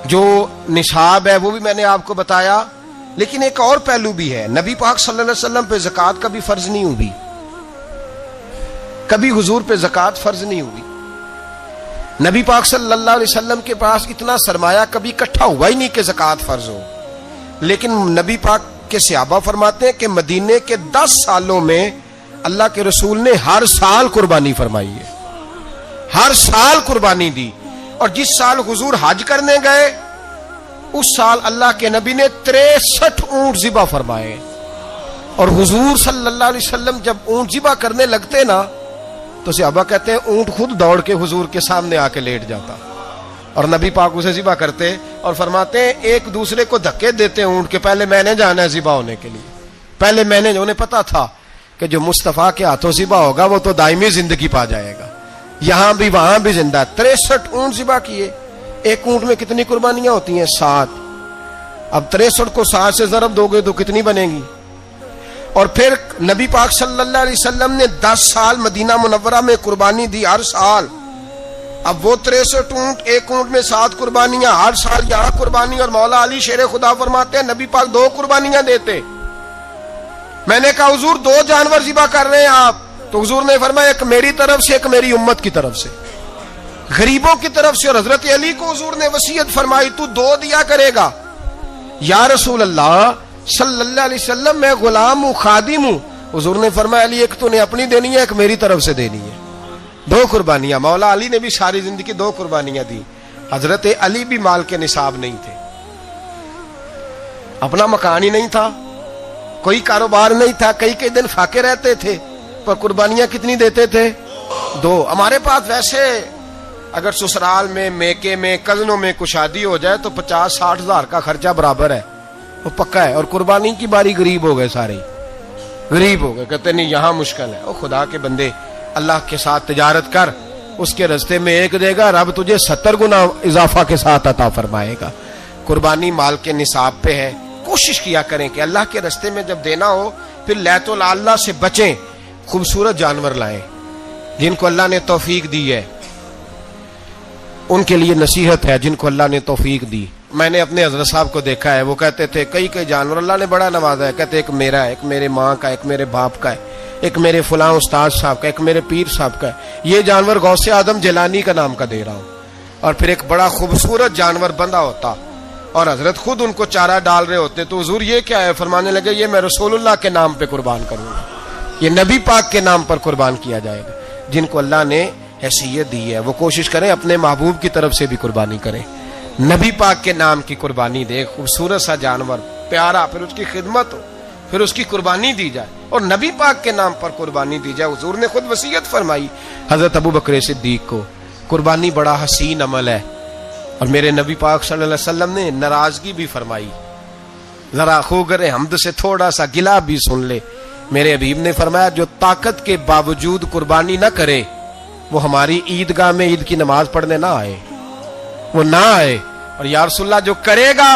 جو نصاب ہے وہ بھی میں نے آپ کو بتایا. لیکن ایک اور پہلو بھی ہے. نبی پاک صلی اللہ علیہ وسلم پہ زکوٰۃ کبھی فرض نہیں ہوئی، کبھی حضور پہ زکوٰۃ فرض نہیں ہوئی. نبی پاک صلی اللہ علیہ وسلم کے پاس اتنا سرمایہ کبھی اکٹھا ہوا ہی نہیں کہ زکوٰۃ فرض ہو. لیکن نبی پاک کے صحابہ فرماتے ہیں کہ مدینے کے 10 سالوں میں اللہ کے رسول نے ہر سال قربانی فرمائی ہے، ہر سال قربانی دی. اور جس سال حضور حج کرنے گئے اس سال اللہ کے نبی نے 63 اونٹ ذبح فرمائے. اور حضور صلی اللہ علیہ وسلم جب اونٹ ذبح کرنے لگتے نا تو صحابہ کہتے ہیں اونٹ خود دوڑ کے حضور کے سامنے آ کے لیٹ جاتا اور نبی پاک اسے ذبح کرتے اور فرماتے ہیں ایک دوسرے کو دھکے دیتے اونٹ کے پہلے میں نے جانا ہے ذبح ہونے کے لیے، پہلے میں نے. انہیں پتا تھا کہ جو مصطفیٰ کے ہاتھوں ذبح ہوگا وہ تو دائمی زندگی پا جائے گا، یہاں بھی وہاں بھی زندہ. 63 اونٹ ذبح کیے. ایک اونٹ میں کتنی قربانیاں ہوتی ہیں؟ 7. اب 63 کو 7 سے ضرب دو گے تو کتنی بنے گی؟ اور پھر نبی پاک صلی اللہ علیہ وسلم نے 10 سال مدینہ منورہ میں قربانی دی ہر سال. اب وہ 63 اونٹ، ایک اونٹ میں 7 قربانیاں، ہر سال یہاں قربانی، اور مولا علی شیر خدا فرماتے ہیں نبی پاک 2 قربانیاں دیتے. میں نے کہا حضور 2 جانور ذبح کر رہے ہیں آپ؟ تو حضور نے فرمایا ایک میری طرف سے، ایک میری امت کی طرف سے، غریبوں کی طرف سے. اور حضرت علی کو حضور نے وصیت فرمائی تو 2 دیا کرے گا. یا رسول اللہ صلی اللہ علیہ وسلم میں غلام ہوں، خادم ہوں. حضور نے فرمایا علی ایک تو نے اپنی دینی ہے، ایک میری طرف سے دینی ہے. 2 قربانیاں. مولا علی نے بھی ساری زندگی 2 قربانیاں دی. حضرت علی بھی مال کے نصاب نہیں تھے، اپنا مکان ہی نہیں تھا، کوئی کاروبار نہیں تھا، کئی دن فاقے رہتے تھے، پر قربانیاں کتنی دیتے تھے؟ 2. ہمارے پاس ویسے اگر سسرال میں، میکے میں، کزنوں میں کچھ شادی ہو جائے تو 50-60 ہزار کا خرچہ برابر ہے، وہ پکا ہے. اور قربانی کی باری غریب ہو گئے، سارے غریب ہو گئے. کہتے نہیں یہاں مشکل ہے. او خدا کے بندے، اللہ کے ساتھ تجارت کر، اس کے رستے میں 1 دے گا، رب تجھے 70 گنا اضافہ کے ساتھ عطا فرمائے گا. قربانی مال کے نصاب پہ ہے. کوشش کیا کریں کہ اللہ کے رستے میں جب دینا ہو پھر لیت اللہ سے بچیں. خوبصورت جانور لائیں جن کو اللہ نے توفیق دی ہے، ان کے لیے نصیحت ہے جن کو اللہ نے توفیق دی. میں نے اپنے حضرت صاحب کو دیکھا ہے، وہ کہتے تھے کئی جانور اللہ نے بڑا نوازا ہے. کہتے ایک میرا ہے، ایک میرے ماں کا، ایک میرے باپ کا ہے، ایک میرے فلاں استاد صاحب کا، ایک میرے پیر صاحب کا ہے. یہ جانور غوث اعظم جیلانی کا نام کا دے رہا ہوں. اور پھر ایک بڑا خوبصورت جانور بندہ ہوتا اور حضرت خود ان کو چارہ ڈال رہے ہوتے. تو حضور یہ کیا ہے؟ فرمانے لگے یہ میں رسول اللہ کے نام پہ قربان کروں گا، یہ نبی پاک کے نام پر قربان کیا جائے گا. جن کو اللہ نے حیثیت دی ہے وہ کوشش کریں اپنے محبوب کی طرف سے بھی قربانی کریں. نبی پاک کے نام کی قربانی دے. خوبصورت سا جانور پیارا، پھر اس کی خدمت ہو، پھر اس کی قربانی دی جائے اور نبی پاک کے نام پر قربانی دی جائے. حضور نے خود وصیت فرمائی حضرت ابو بکر صدیق کو، قربانی بڑا حسین عمل ہے. اور میرے نبی پاک صلی اللہ علیہ وسلم نے ناراضگی بھی فرمائی. ذرا خوگر حمد سے تھوڑا سا گلا بھی سن لے. میرے حبیب نے فرمایا جو طاقت کے باوجود قربانی نہ کرے وہ ہماری عیدگاہ میں عید کی نماز پڑھنے نہ آئے، وہ نہ آئے. اور یا رسول اللہ جو کرے گا،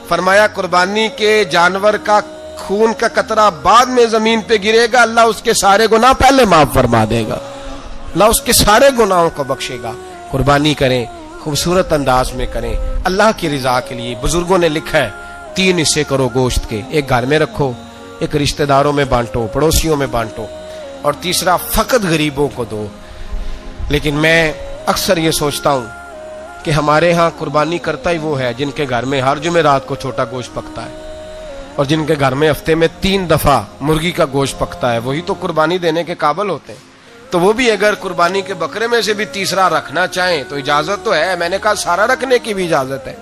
فرمایا قربانی کے جانور کا خون کا قطرہ بعد میں زمین پہ گرے گا، اللہ اس کے سارے گناہ پہلے معاف فرما دے گا، اللہ اس کے سارے گناہوں کو بخشے گا. قربانی کریں، خوبصورت انداز میں کریں، اللہ کی رضا کے لیے. بزرگوں نے لکھا ہے 3 حصے کرو گوشت کے، ایک گھر میں رکھو، ایک رشتہ داروں میں بانٹو، پڑوسیوں میں بانٹو، اور تیسرا فقط غریبوں کو دو. لیکن میں اکثر یہ سوچتا ہوں کہ ہمارے ہاں قربانی کرتا ہی وہ ہے جن کے گھر میں ہر جمعرات کو چھوٹا گوشت پکتا ہے، اور جن کے گھر میں ہفتے میں 3 دفعہ مرغی کا گوشت پکتا ہے، وہی تو قربانی دینے کے قابل ہوتے ہیں. تو وہ بھی اگر قربانی کے بکرے میں سے بھی تیسرا رکھنا چاہیں تو اجازت تو ہے. میں نے کہا سارا رکھنے کی بھی اجازت ہے.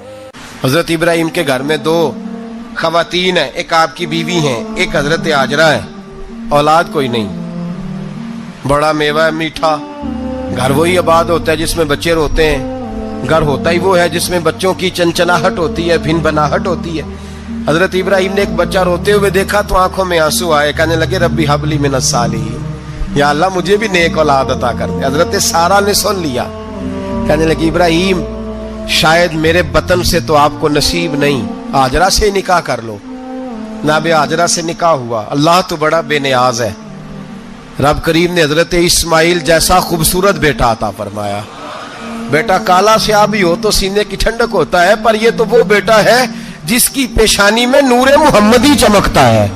حضرت ابراہیم کے گھر میں 2 خواتین ہیں، ایک آپ کی بیوی ہیں، ایک حضرت ہاجرہ ہے. اولاد کوئی نہیں، بڑا میوہ ہے میٹھا. گھر وہی آباد ہوتا ہے جس میں بچے روتے ہیں، گھر ہوتا ہی وہ ہے جس میں بچوں کی چنچناہٹ ہوتی ہے، بھن بناہٹ ہوتی ہے. حضرت ابراہیم نے ایک بچہ روتے ہوئے دیکھا تو آنکھوں میں آنسو آئے، کہنے لگے ربی حب لی من الصالحین، یا اللہ مجھے بھی نیک اولاد عطا کر دے. حضرت سارہ نے سن لیا، کہنے لگی ابراہیم شاید میرے بطن سے تو آپ کو نصیب نہیں، ہاجرہ سے نکاح کر لو. جناب ہاجرہ سے نکاح ہوا. اللہ تو بڑا بے نیاز ہے، رب کریم نے حضرت اسماعیل جیسا خوبصورت بیٹا عطا فرمایا. بیٹا کالا سیاہ ہو تو سینے کی ٹھنڈک ہوتا ہے، پر یہ تو وہ بیٹا ہے جس کی پیشانی میں نور محمدی چمکتا ہے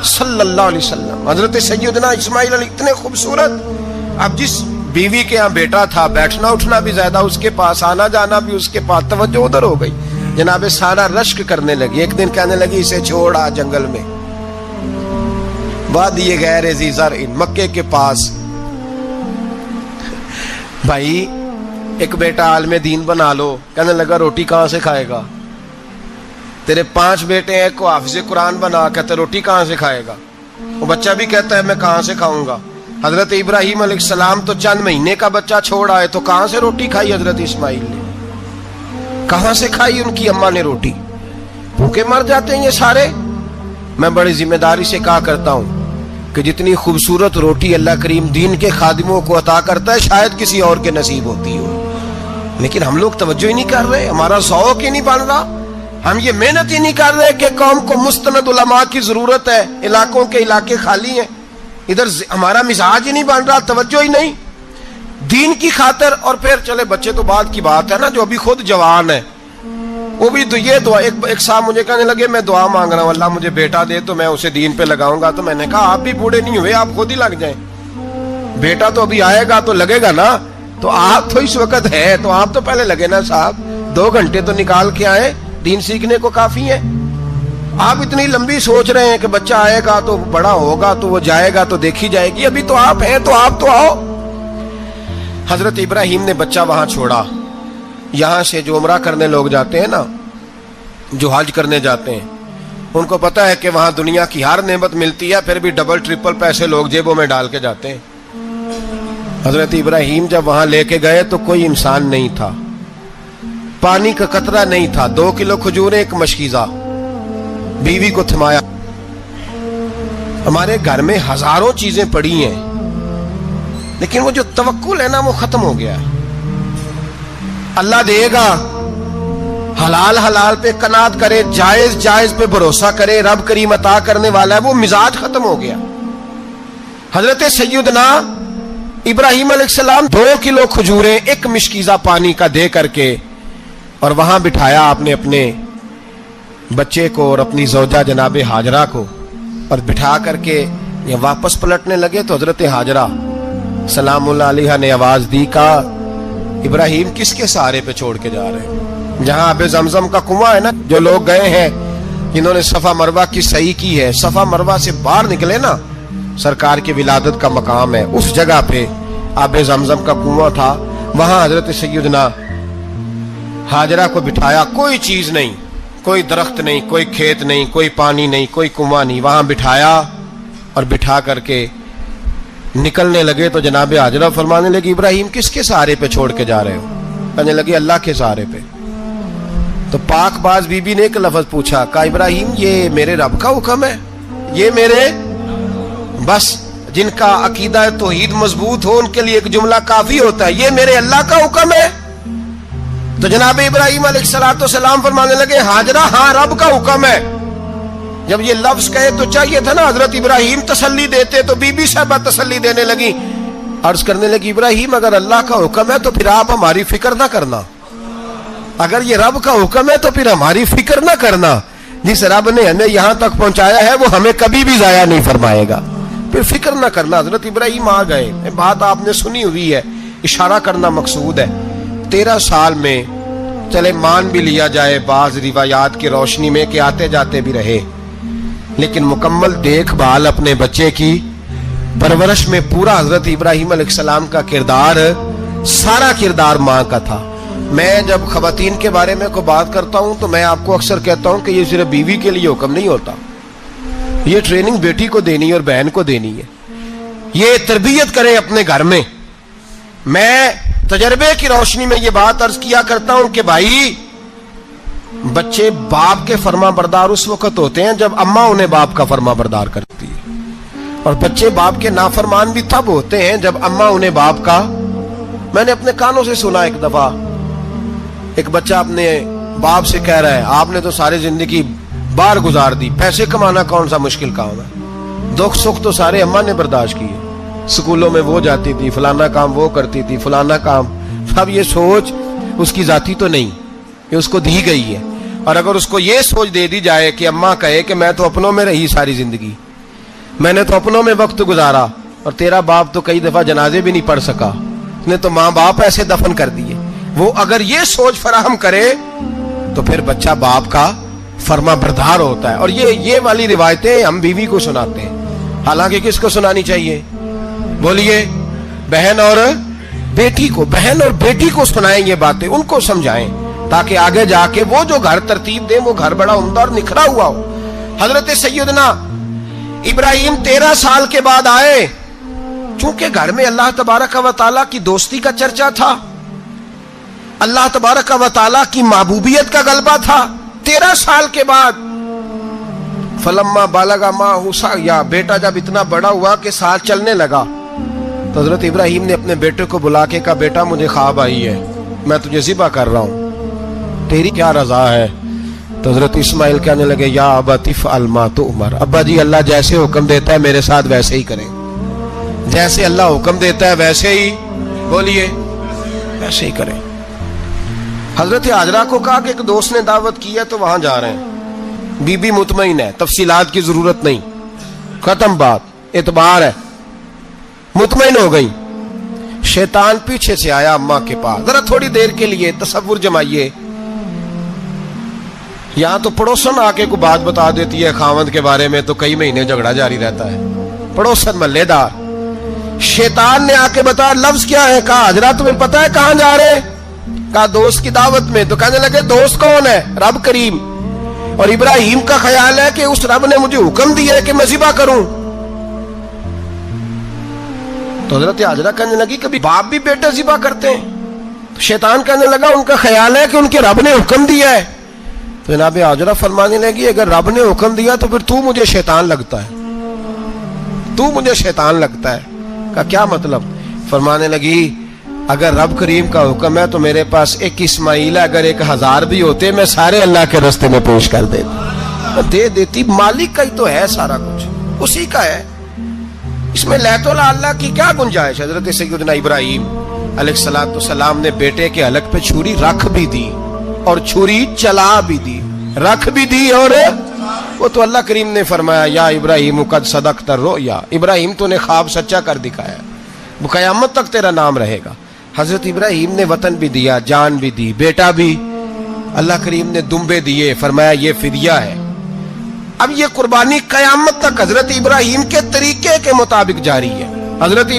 صلی اللہ علیہ وسلم. حضرت سیدنا اسماعیل علیہ اتنے خوبصورت. اب جس بیوی کے ہاں بیٹا تھا، بیٹھنا اٹھنا بھی زیادہ اس کے پاس، آنا جانا بھی اس کے پاس، توجہ ادھر ہو گئی. جناب سارہ رشک کرنے لگی. ایک دن کہنے لگی اسے چھوڑ آ جنگل میں، وادی غیر ذی زرع، مکے کے پاس. بھائی ایک بیٹا عالم دین بنا لو. کہنے لگا روٹی کہاں سے کھائے گا؟ تیرے 5 بیٹے ہیں، کو حافظ قرآن بنا. کہتے روٹی کہاں سے کھائے گا؟ وہ بچہ بھی کہتا ہے میں کہاں سے کھاؤں گا. حضرت ابراہیم علیہ السلام تو چند مہینے کا بچہ چھوڑ آئے، تو کہاں سے روٹی کھائی حضرت اسماعیل نے؟ کہاں سے کھائی ان کی اماں نے روٹی؟ بھوکے مر جاتے ہیں یہ سارے. میں بڑی ذمہ داری سے کہا کرتا ہوں کہ جتنی خوبصورت روٹی اللہ کریم دین کے خادموں کو عطا کرتا ہے شاید کسی اور کے نصیب ہوتی ہو، لیکن ہم لوگ توجہ ہی نہیں کر رہے. ہمارا ذوق ہی نہیں بن رہا، ہم یہ محنت ہی نہیں کر رہے کہ قوم کو مستند علماء کی ضرورت ہے. علاقوں کے علاقے خالی ہیں، ادھر ہمارا مزاج ہی نہیں بن رہا، توجہ ہی نہیں. دین کی خاطر. اور پھر چلے بچے تو بعد کی بات ہے نا, جو ابھی خود جوان ہے وہ بھی تو یہ دعا. ایک صاحب مجھے کہنے لگے میں دعا مانگ رہا ہوں اللہ مجھے بیٹا دے تو میں اسے دین پہ لگاؤں گا. تو میں نے کہا آپ بھی بوڑھے نہیں ہوئے, آپ خود ہی لگ جائیں. بیٹا تو ابھی آئے گا تو لگے گا نا, تو آپ تو اس وقت ہے تو آپ تو پہلے لگے نا صاحب. 2 گھنٹے تو نکال کے آئے, دین سیکھنے کو کافی ہے. آپ اتنی لمبی سوچ رہے ہیں کہ بچہ آئے گا تو بڑا ہوگا تو وہ جائے گا تو دیکھی جائے گی. ابھی تو آپ ہیں تو آپ تو آؤ. حضرت ابراہیم نے بچہ وہاں چھوڑا. یہاں سے جو عمرہ کرنے لوگ جاتے ہیں نا, جو حج کرنے جاتے ہیں, ان کو پتا ہے کہ وہاں دنیا کی ہر نعمت ملتی ہے, پھر بھی ڈبل ٹرپل پیسے لوگ جیبوں میں ڈال کے جاتے ہیں. حضرت ابراہیم جب وہاں لے کے گئے تو کوئی انسان نہیں تھا, پانی کا قطرہ نہیں تھا. 2 کلو کھجوریں, ایک مشکیزہ, بیوی کو تھمایا. ہمارے گھر میں ہزاروں چیزیں پڑی ہیں لیکن وہ جو توکل ہے نا وہ ختم ہو گیا ہے. اللہ دے گا, حلال حلال پہ قناعت کرے, جائز جائز پہ بھروسہ کرے, رب کریم عطا کرنے والا ہے, وہ مزاج ختم ہو گیا. حضرت سیدنا ابراہیم علیہ السلام 2 کلو کھجوریں, ایک مشکیزہ پانی کا دے کر کے, اور وہاں بٹھایا آپ نے اپنے بچے کو اور اپنی زوجہ جناب ہاجرہ کو, اور بٹھا کر کے یہ واپس پلٹنے لگے تو حضرت ہاجرہ سلام اللہ علیہ نے آواز دی, کہا ابراہیم کس کے سہارے پہ چھوڑ کے جا رہے ہیں؟ جہاں آب زمزم کا کنواں ہے نا, جو لوگ گئے ہیں جنہوں نے صفا مروہ کی صحیح کی ہے, صفا مروہ سے باہر نکلے نا, سرکار کی ولادت کا مقام ہے, اس جگہ پہ آب زمزم کا کنواں تھا. وہاں حضرت سیدنا ہاجرہ کو بٹھایا. کوئی چیز نہیں, کوئی درخت نہیں, کوئی کھیت نہیں, کوئی پانی نہیں, کوئی کنواں نہیں. وہاں بٹھایا اور بٹھا کر کے نکلنے لگے تو جناب ہاجرہ فرمانے لگی ابراہیم کس کے سہارے پہ چھوڑ کے جا رہے ہو؟ کہنے لگے اللہ کے سہارے پہ. تو پاک باز بی بی نے ایک لفظ پوچھا, کہا ابراہیم یہ میرے رب کا حکم ہے, یہ میرے, بس جن کا عقیدہ توحید مضبوط ہو ان کے لیے ایک جملہ کافی ہوتا ہے, یہ میرے اللہ کا حکم ہے. تو جناب ابراہیم علیہ السلام فرمانے لگے ہاجرہ ہاں رب کا حکم ہے. جب یہ لفظ کہے تو چاہیے تھا نا حضرت ابراہیم تسلی دیتے, تو بی بی صاحبہ تسلی دینے لگی, عرض کرنے لگی ابراہیم اگر اللہ کا حکم ہے تو پھر آپ ہماری فکر نہ کرنا. اگر یہ رب کا حکم ہے تو پھر ہماری فکر نہ کرنا. جس رب نے ہمیں یہاں تک پہنچایا ہے وہ ہمیں کبھی بھی ضائع نہیں فرمائے گا, پھر فکر نہ کرنا. حضرت ابراہیم آ گئے. بات آپ نے سنی ہوئی ہے, اشارہ کرنا مقصود ہے. 13 سال میں چلے مان بھی لیا جائے بعض روایات کی روشنی میں کہ آتے جاتے بھی رہے, لیکن مکمل دیکھ بھال اپنے بچے کی پرورش میں پورا حضرت ابراہیم علیہ السلام کا کردار, سارا کردار ماں کا تھا. میں جب خواتین کے بارے میں کوئی بات کرتا ہوں تو میں آپ کو اکثر کہتا ہوں کہ یہ صرف بیوی کے لیے حکم نہیں ہوتا, یہ ٹریننگ بیٹی کو دینی ہے اور بہن کو دینی ہے. یہ تربیت کریں اپنے گھر میں. میں تجربے کی روشنی میں یہ بات عرض کیا کرتا ہوں کہ بھائی بچے باپ کے فرما بردار اس وقت ہوتے ہیں جب اماں انہیں باپ کا فرما بردار کرتی ہے, اور بچے باپ کے نافرمان بھی تب ہوتے ہیں جب اماں انہیں باپ کا. میں نے اپنے کانوں سے سنا ایک دفعہ ایک بچہ اپنے باپ سے کہہ رہا ہے آپ نے تو ساری زندگی باہر گزار دی, پیسے کمانا کون سا مشکل کام ہے, دکھ سکھ تو سارے اماں نے برداشت کیے, سکولوں میں وہ جاتی تھی, فلانا کام وہ کرتی تھی, فلانا کام. اب یہ سوچ اس کی ذاتی تو نہیں, یہ اس کو دی گئی ہے. اور اگر اس کو یہ سوچ دے دی جائے کہ اماں کہے کہ میں تو اپنوں میں رہی ساری زندگی, میں نے تو اپنوں میں وقت گزارا, اور تیرا باپ تو کئی دفعہ جنازے بھی نہیں پڑھ سکا, اس نے تو ماں باپ ایسے دفن کر دیے, وہ اگر یہ سوچ فراہم کرے تو پھر بچہ باپ کا فرما بردار ہوتا ہے. اور یہ والی روایتیں ہم بیوی کو سناتے ہیں, حالانکہ کس کو سنانی چاہیے؟ بولیے, بہن اور بیٹی کو. بہن اور بیٹی کو سنائیں یہ باتیں, ان کو سمجھائیں تاکہ آگے جا کے وہ جو گھر ترتیب دیں وہ گھر بڑا عمدہ اور نکھرا ہوا ہو. حضرت سیدنا ابراہیم 13 سال کے بعد آئے, چونکہ گھر میں اللہ تبارک و تعالیٰ کی دوستی کا چرچا تھا, اللہ تبارک و تعالیٰ کی محبوبیت کا غلبہ تھا. 13 سال کے بعد فلما بالغ معہ السعی, بیٹا جب اتنا بڑا ہوا کہ ساتھ چلنے لگا, تو حضرت ابراہیم نے اپنے بیٹے کو بلا کے کہا بیٹا مجھے خواب آئی ہے, میں تجھے ذبح کر رہا ہوں, تیری کیا رضا ہے؟ تو حضرت اسماعیل کہنے لگے یا ابت افعل ما تؤمر, ابا جی اللہ جیسے حکم دیتا ہے میرے ساتھ ویسے ہی کریں, جیسے اللہ حکم دیتا ہے ویسے ہی بولیے ایسے ہی کریں. حضرت حاجرہ کو کہا کہ ایک دوست نے دعوت کی ہے تو وہاں جا رہے ہیں. بی بی مطمئن ہے, تفصیلات کی ضرورت نہیں, ختم بات, اعتبار ہے, مطمئن ہو گئی. شیطان پیچھے سے آیا اماں کے پاس. ذرا تھوڑی دیر کے لیے تصور جمائیے, یہاں تو پڑوسن آ کے کوئی بات بتا دیتی ہے خاوند کے بارے میں تو کئی مہینے جھگڑا جاری رہتا ہے. پڑوسن محلے دار, شیطان نے آ کے بتایا لفظ کیا ہے. کہا حضرت تمہیں پتا ہے کہاں جا رہے ہیں؟ کہا دوست کی دعوت میں. تو کہنے لگے دوست کون ہے؟ رب کریم. اور ابراہیم کا خیال ہے کہ اس رب نے مجھے حکم دیا ہے کہ میں ذبح کروں. تو حضرت حاجرہ کہنے لگی کبھی باپ بھی بیٹے ذبح کرتے ہیں؟ تو شیطان کہنے لگا ان کا خیال ہے کہ ان کے رب نے حکم دیا ہے. تو جناب حاجرہ فرمانے لگی اگر رب نے حکم دیا تو پھر تو مجھے شیطان لگتا ہے, تو مجھے شیطان لگتا ہے. کہا کیا مطلب؟ فرمانے لگی اگر رب کریم کا حکم ہے تو میرے پاس ایک اسماعیل ہے, اگر 1000 بھی ہوتے میں سارے اللہ کے راستے میں پیش کر دے دیتی. مالک کا ہی تو ہے سارا کچھ, اسی کا ہے, اس میں لیت اللہ کی کیا گنجائش. حضرت سیدنا ابراہیم علیہ السلام نے بیٹے کے حلق پہ چھری رکھ بھی دی اور چھری چلا بھی دی, رکھ بھی دی اور وہ تو اللہ کریم نے فرمایا یا ابراہیم قد صدقت الرؤیا, ابراہیم تو نے خواب سچا کر دکھایا, وہ قیامت تک تیرا نام رہے گا. حضرت ابراہیم نے وطن بھی دیا, جان بھی دی, بیٹا بھی. اللہ کریم نے دمبے دیے, فرمایا یہ فدیہ ہے. اب یہ قربانی قیامت تک حضرت ابراہیم کے طریقے کے مطابق جاری ہے. حضرت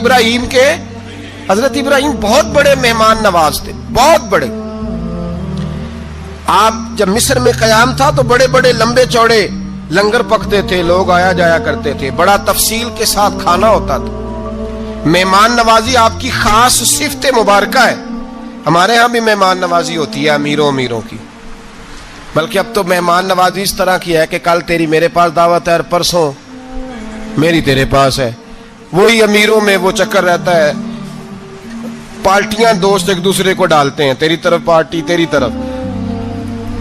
ابراہیم بہت بڑے مہمان نواز تھے, بہت بڑے. آپ جب مصر میں قیام تھا تو بڑے بڑے لمبے چوڑے لنگر پکتے تھے, لوگ آیا جایا کرتے تھے, بڑا تفصیل کے ساتھ کھانا ہوتا تھا. مہمان نوازی آپ کی خاص صفت مبارکہ ہے. ہمارے ہاں بھی مہمان نوازی ہوتی ہے امیروں کی, بلکہ اب تو مہمان نوازی اس طرح کی ہے کہ کل تیری میرے پاس دعوت ہے اور پرسوں میری تیرے پاس ہے. وہی امیروں میں وہ چکر رہتا ہے, پارٹیاں دوست ایک دوسرے کو ڈالتے ہیں, تیری طرف پارٹی تیری طرف.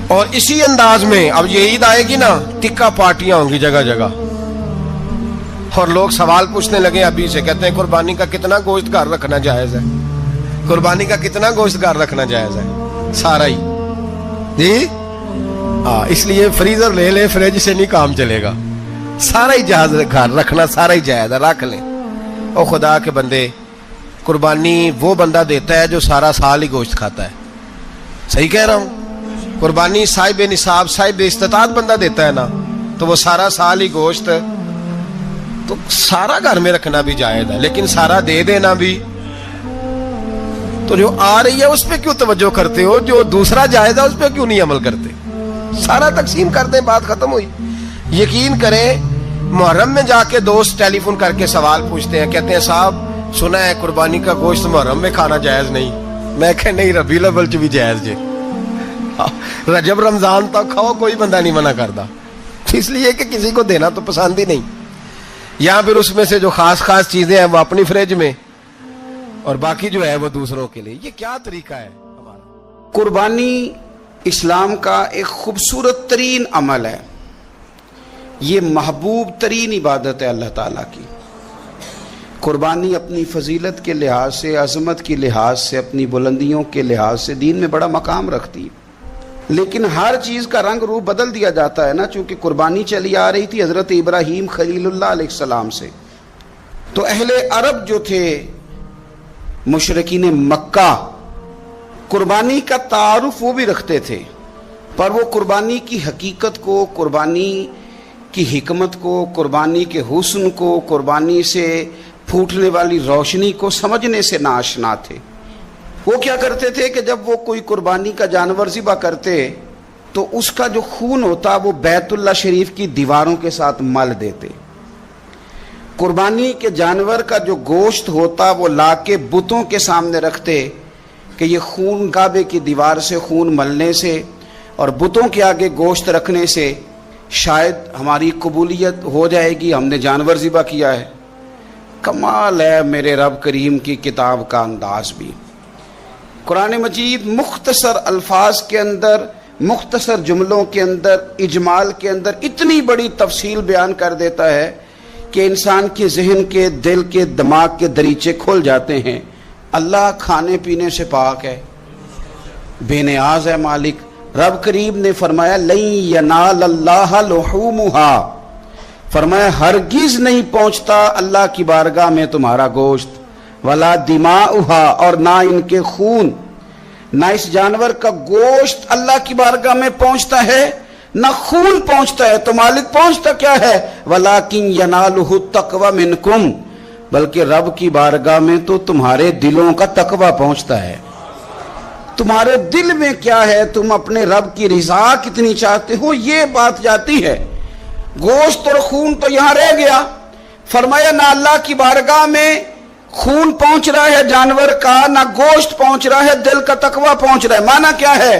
اور اسی انداز میں اب یہ عید آئے گی نا, ٹکا پارٹیاں ہوں گی جگہ جگہ. اور لوگ سوال پوچھنے لگے ابھی سے, کہتے ہیں قربانی کا کتنا گوشت گھر رکھنا جائز ہے, قربانی کا کتنا گوشت گھر رکھنا جائز ہے؟ سارا ہی جی. اس لیے فریزر لے لیں, فریج سے نہیں کام چلے گا. سارا ہی جہاز گھر رکھنا سارا ہی جائز ہے, رکھ لیں. او خدا کے بندے, قربانی وہ بندہ دیتا ہے جو سارا سال ہی گوشت کھاتا ہے. صحیح کہہ رہا ہوں؟ قربانی صاحب نصاب صاحب استطاعت بندہ دیتا ہے نا, تو وہ سارا سال ہی گوشت, تو سارا گھر میں رکھنا بھی جائز ہے, لیکن سارا دے دینا بھی. تو جو آ رہی ہے اس پہ کیوں توجہ کرتے ہو, جو دوسرا جائز ہے اس پہ کیوں نہیں عمل کرتے؟ سارا تقسیم کر دیں, بات ختم ہوئی. یقین کریں محرم میں جا کے دوست ٹیلی فون کر کے سوال پوچھتے ہیں, کہتے ہیں صاحب سنا ہے قربانی کا گوشت محرم میں کھانا جائز نہیں. میں کہ نہیں, ربیع الاول چ بھی جائز جے, رجب رمضان تک کھاؤ, کوئی بندہ نہیں منع کرتا. اس لیے کہ کسی کو دینا تو پسند ہی نہیں. یا پھر اس میں سے جو خاص چیزیں ہیں وہ اپنی فریج میں, اور باقی جو ہے وہ دوسروں کے لیے. یہ کیا طریقہ ہے ہمارا؟ قربانی اسلام کا ایک خوبصورت ترین عمل ہے, یہ محبوب ترین عبادت ہے اللہ تعالیٰ کی. قربانی اپنی فضیلت کے لحاظ سے, عظمت کے لحاظ سے, اپنی بلندیوں کے لحاظ سے دین میں بڑا مقام رکھتی ہے. لیکن ہر چیز کا رنگ روپ بدل دیا جاتا ہے نا, چونکہ قربانی چلی آ رہی تھی حضرت ابراہیم خلیل اللہ علیہ السلام سے. تو اہل عرب جو تھے, مشرکین مکہ, قربانی کا تعارف وہ بھی رکھتے تھے, پر وہ قربانی کی حقیقت کو, قربانی کی حکمت کو, قربانی کے حسن کو, قربانی سے پھوٹنے والی روشنی کو سمجھنے سے ناآشنا تھے. وہ کیا کرتے تھے کہ جب وہ کوئی قربانی کا جانور ذبح کرتے تو اس کا جو خون ہوتا وہ بیت اللہ شریف کی دیواروں کے ساتھ مل دیتے. قربانی کے جانور کا جو گوشت ہوتا وہ لا کے بتوں کے سامنے رکھتے کہ یہ خون کعبے کی دیوار سے خون ملنے سے اور بتوں کے آگے گوشت رکھنے سے شاید ہماری قبولیت ہو جائے گی, ہم نے جانور ذبح کیا ہے. کمال ہے میرے رب کریم کی کتاب کا انداز بھی. قرآن مجید مختصر الفاظ کے اندر, مختصر جملوں کے اندر, اجمال کے اندر اتنی بڑی تفصیل بیان کر دیتا ہے کہ انسان کے ذہن کے, دل کے, دماغ کے دریچے کھل جاتے ہیں. اللہ کھانے پینے سے پاک ہے، بے نیاز ہے مالک۔ رب کریم نے فرمایا لن ینال اللہ لحومہا، فرمایا ہرگز نہیں پہنچتا اللہ کی بارگاہ میں تمہارا گوشت، ولا دماؤہا، اور نہ ان کے خون، نہ اس جانور کا گوشت اللہ کی بارگاہ میں پہنچتا ہے، نہ خون پہنچتا ہے۔ تو مالک پہنچتا کیا ہے؟ ولیکن ینالہ التقوی منکم، بلکہ رب کی بارگاہ میں تو تمہارے دلوں کا تقوی پہنچتا ہے۔ تمہارے دل میں کیا ہے، تم اپنے رب کی رضا کتنی چاہتے ہو، یہ بات جاتی ہے۔ گوشت اور خون تو یہاں رہ گیا۔ فرمایا نہ اللہ کی بارگاہ میں خون پہنچ رہا ہے جانور کا، نہ گوشت پہنچ رہا ہے، دل کا تقوی پہنچ رہا ہے۔ معنی کیا ہے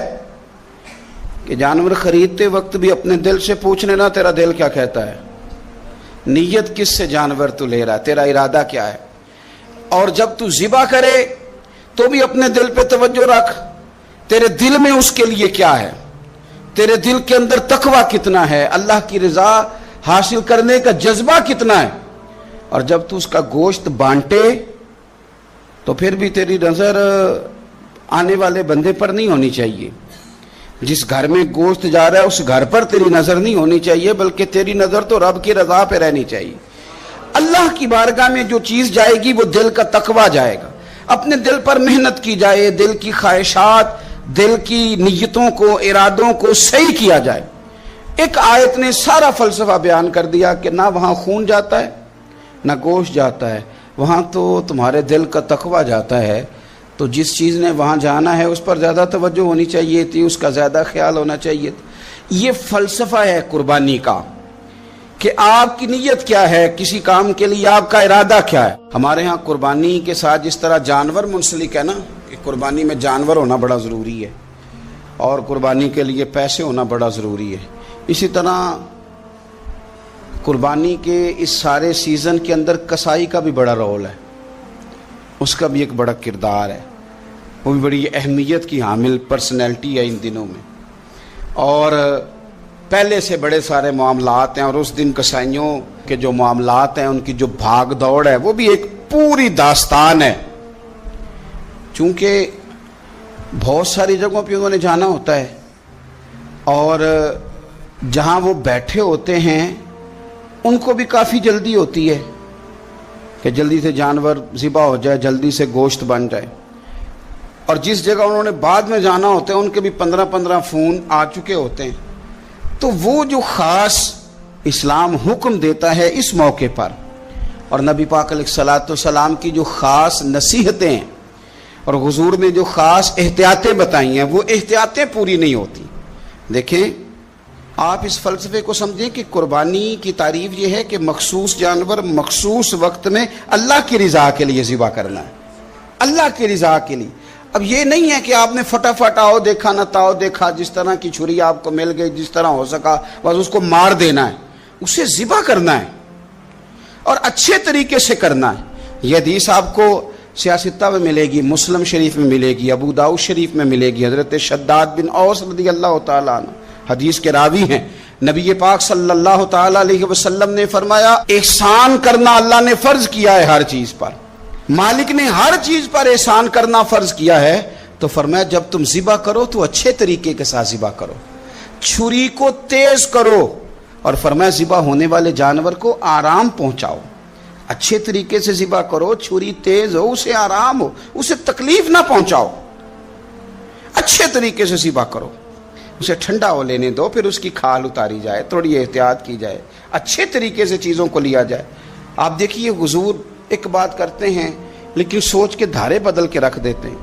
کہ جانور خریدتے وقت بھی اپنے دل سے پوچھ لینا تیرا دل کیا کہتا ہے، نیت کس سے جانور تو لے رہا ہے، تیرا ارادہ کیا ہے۔ اور جب تو ذبح کرے تو بھی اپنے دل پہ توجہ رکھ، تیرے دل میں اس کے لیے کیا ہے، تیرے دل کے اندر تقوی کتنا ہے، اللہ کی رضا حاصل کرنے کا جذبہ کتنا ہے۔ اور جب تو اس کا گوشت بانٹے تو پھر بھی تیری نظر آنے والے بندے پر نہیں ہونی چاہیے، جس گھر میں گوشت جا رہا ہے اس گھر پر تیری نظر نہیں ہونی چاہیے، بلکہ تیری نظر تو رب کی رضا پہ رہنی چاہیے۔ اللہ کی بارگاہ میں جو چیز جائے گی وہ دل کا تقوی جائے گا۔ اپنے دل پر محنت کی جائے، دل کی خواہشات، دل کی نیتوں کو، ارادوں کو صحیح کیا جائے۔ ایک آیت نے سارا فلسفہ بیان کر دیا کہ نہ وہاں خون جاتا ہے نہ گوشت جاتا ہے، وہاں تو تمہارے دل کا تقوی جاتا ہے۔ تو جس چیز نے وہاں جانا ہے اس پر زیادہ توجہ ہونی چاہیے تھی، اس کا زیادہ خیال ہونا چاہیے تھا۔ یہ فلسفہ ہے قربانی کا کہ آپ کی نیت کیا ہے، کسی کام کے لیے آپ کا ارادہ کیا ہے۔ ہمارے ہاں قربانی کے ساتھ جس طرح جانور منسلک ہے نا، کہ قربانی میں جانور ہونا بڑا ضروری ہے اور قربانی کے لیے پیسے ہونا بڑا ضروری ہے، اسی طرح قربانی کے اس سارے سیزن کے اندر کسائی کا بھی بڑا رول ہے، اس کا بھی ایک بڑا کردار ہے، وہ بھی بڑی اہمیت کی حامل پرسنالٹی ہے ان دنوں میں۔ اور پہلے سے بڑے سارے معاملات ہیں، اور اس دن کسائیوں کے جو معاملات ہیں ان کی جو بھاگ دوڑ ہے وہ بھی ایک پوری داستان ہے، چونکہ بہت ساری جگہوں پہ انہوں نے جانا ہوتا ہے اور جہاں وہ بیٹھے ہوتے ہیں ان کو بھی کافی جلدی ہوتی ہے کہ جلدی سے جانور ذبح ہو جائے، جلدی سے گوشت بن جائے۔ اور جس جگہ انہوں نے بعد میں جانا ہوتا ہے ان کے بھی 15 فون آ چکے ہوتے ہیں۔ تو وہ جو خاص اسلام حکم دیتا ہے اس موقع پر، اور نبی پاک علیہ الصلوۃ والسلام کی جو خاص نصیحتیں ہیں اور حضور نے جو خاص احتیاطیں بتائی ہیں، وہ احتیاطیں پوری نہیں ہوتی۔ دیکھیں آپ اس فلسفے کو سمجھیں کہ قربانی کی تعریف یہ ہے کہ مخصوص جانور مخصوص وقت میں اللہ کی رضا کے لیے ذبح کرنا ہے، اللہ کی رضا کے لیے۔ اب یہ نہیں ہے کہ آپ نے فٹافٹ آؤ دیکھا نہ تاؤ دیکھا، جس طرح کی چھری آپ کو مل گئی، جس طرح ہو سکا بس اس کو مار دینا ہے، اسے ذبح کرنا ہے اور اچھے طریقے سے کرنا ہے۔ یہ حدیث آپ کو سیاستہ میں ملے گی، مسلم شریف میں ملے گی، ابو داؤد شریف میں ملے گی۔ حضرت شداد بن اوس رضی اللہ تعالیٰ عنہ حدیث کے راوی ہیں، نبی پاک صلی اللہ تعالیٰ علیہ وسلم نے فرمایا احسان کرنا اللہ نے فرض کیا ہے ہر چیز پر، مالک نے ہر چیز پر احسان کرنا فرض کیا ہے۔ تو فرمایا جب تم ذبح کرو تو اچھے طریقے کے ساتھ ذبح کرو، چھری کو تیز کرو، اور فرمایا ذبح ہونے والے جانور کو آرام پہنچاؤ، اچھے طریقے سے ذبح کرو، چھری تیز ہو، اسے آرام ہو، اسے تکلیف نہ پہنچاؤ، اچھے طریقے سے ذبح کرو، اسے ٹھنڈا ہو لینے دو، پھر اس کی کھال اتاری جائے، تھوڑی احتیاط کی جائے، اچھے طریقے سے چیزوں کو لیا جائے۔ آپ دیکھیے حضور ایک بات کرتے ہیں لیکن سوچ کے دھارے بدل کے رکھ دیتے ہیں۔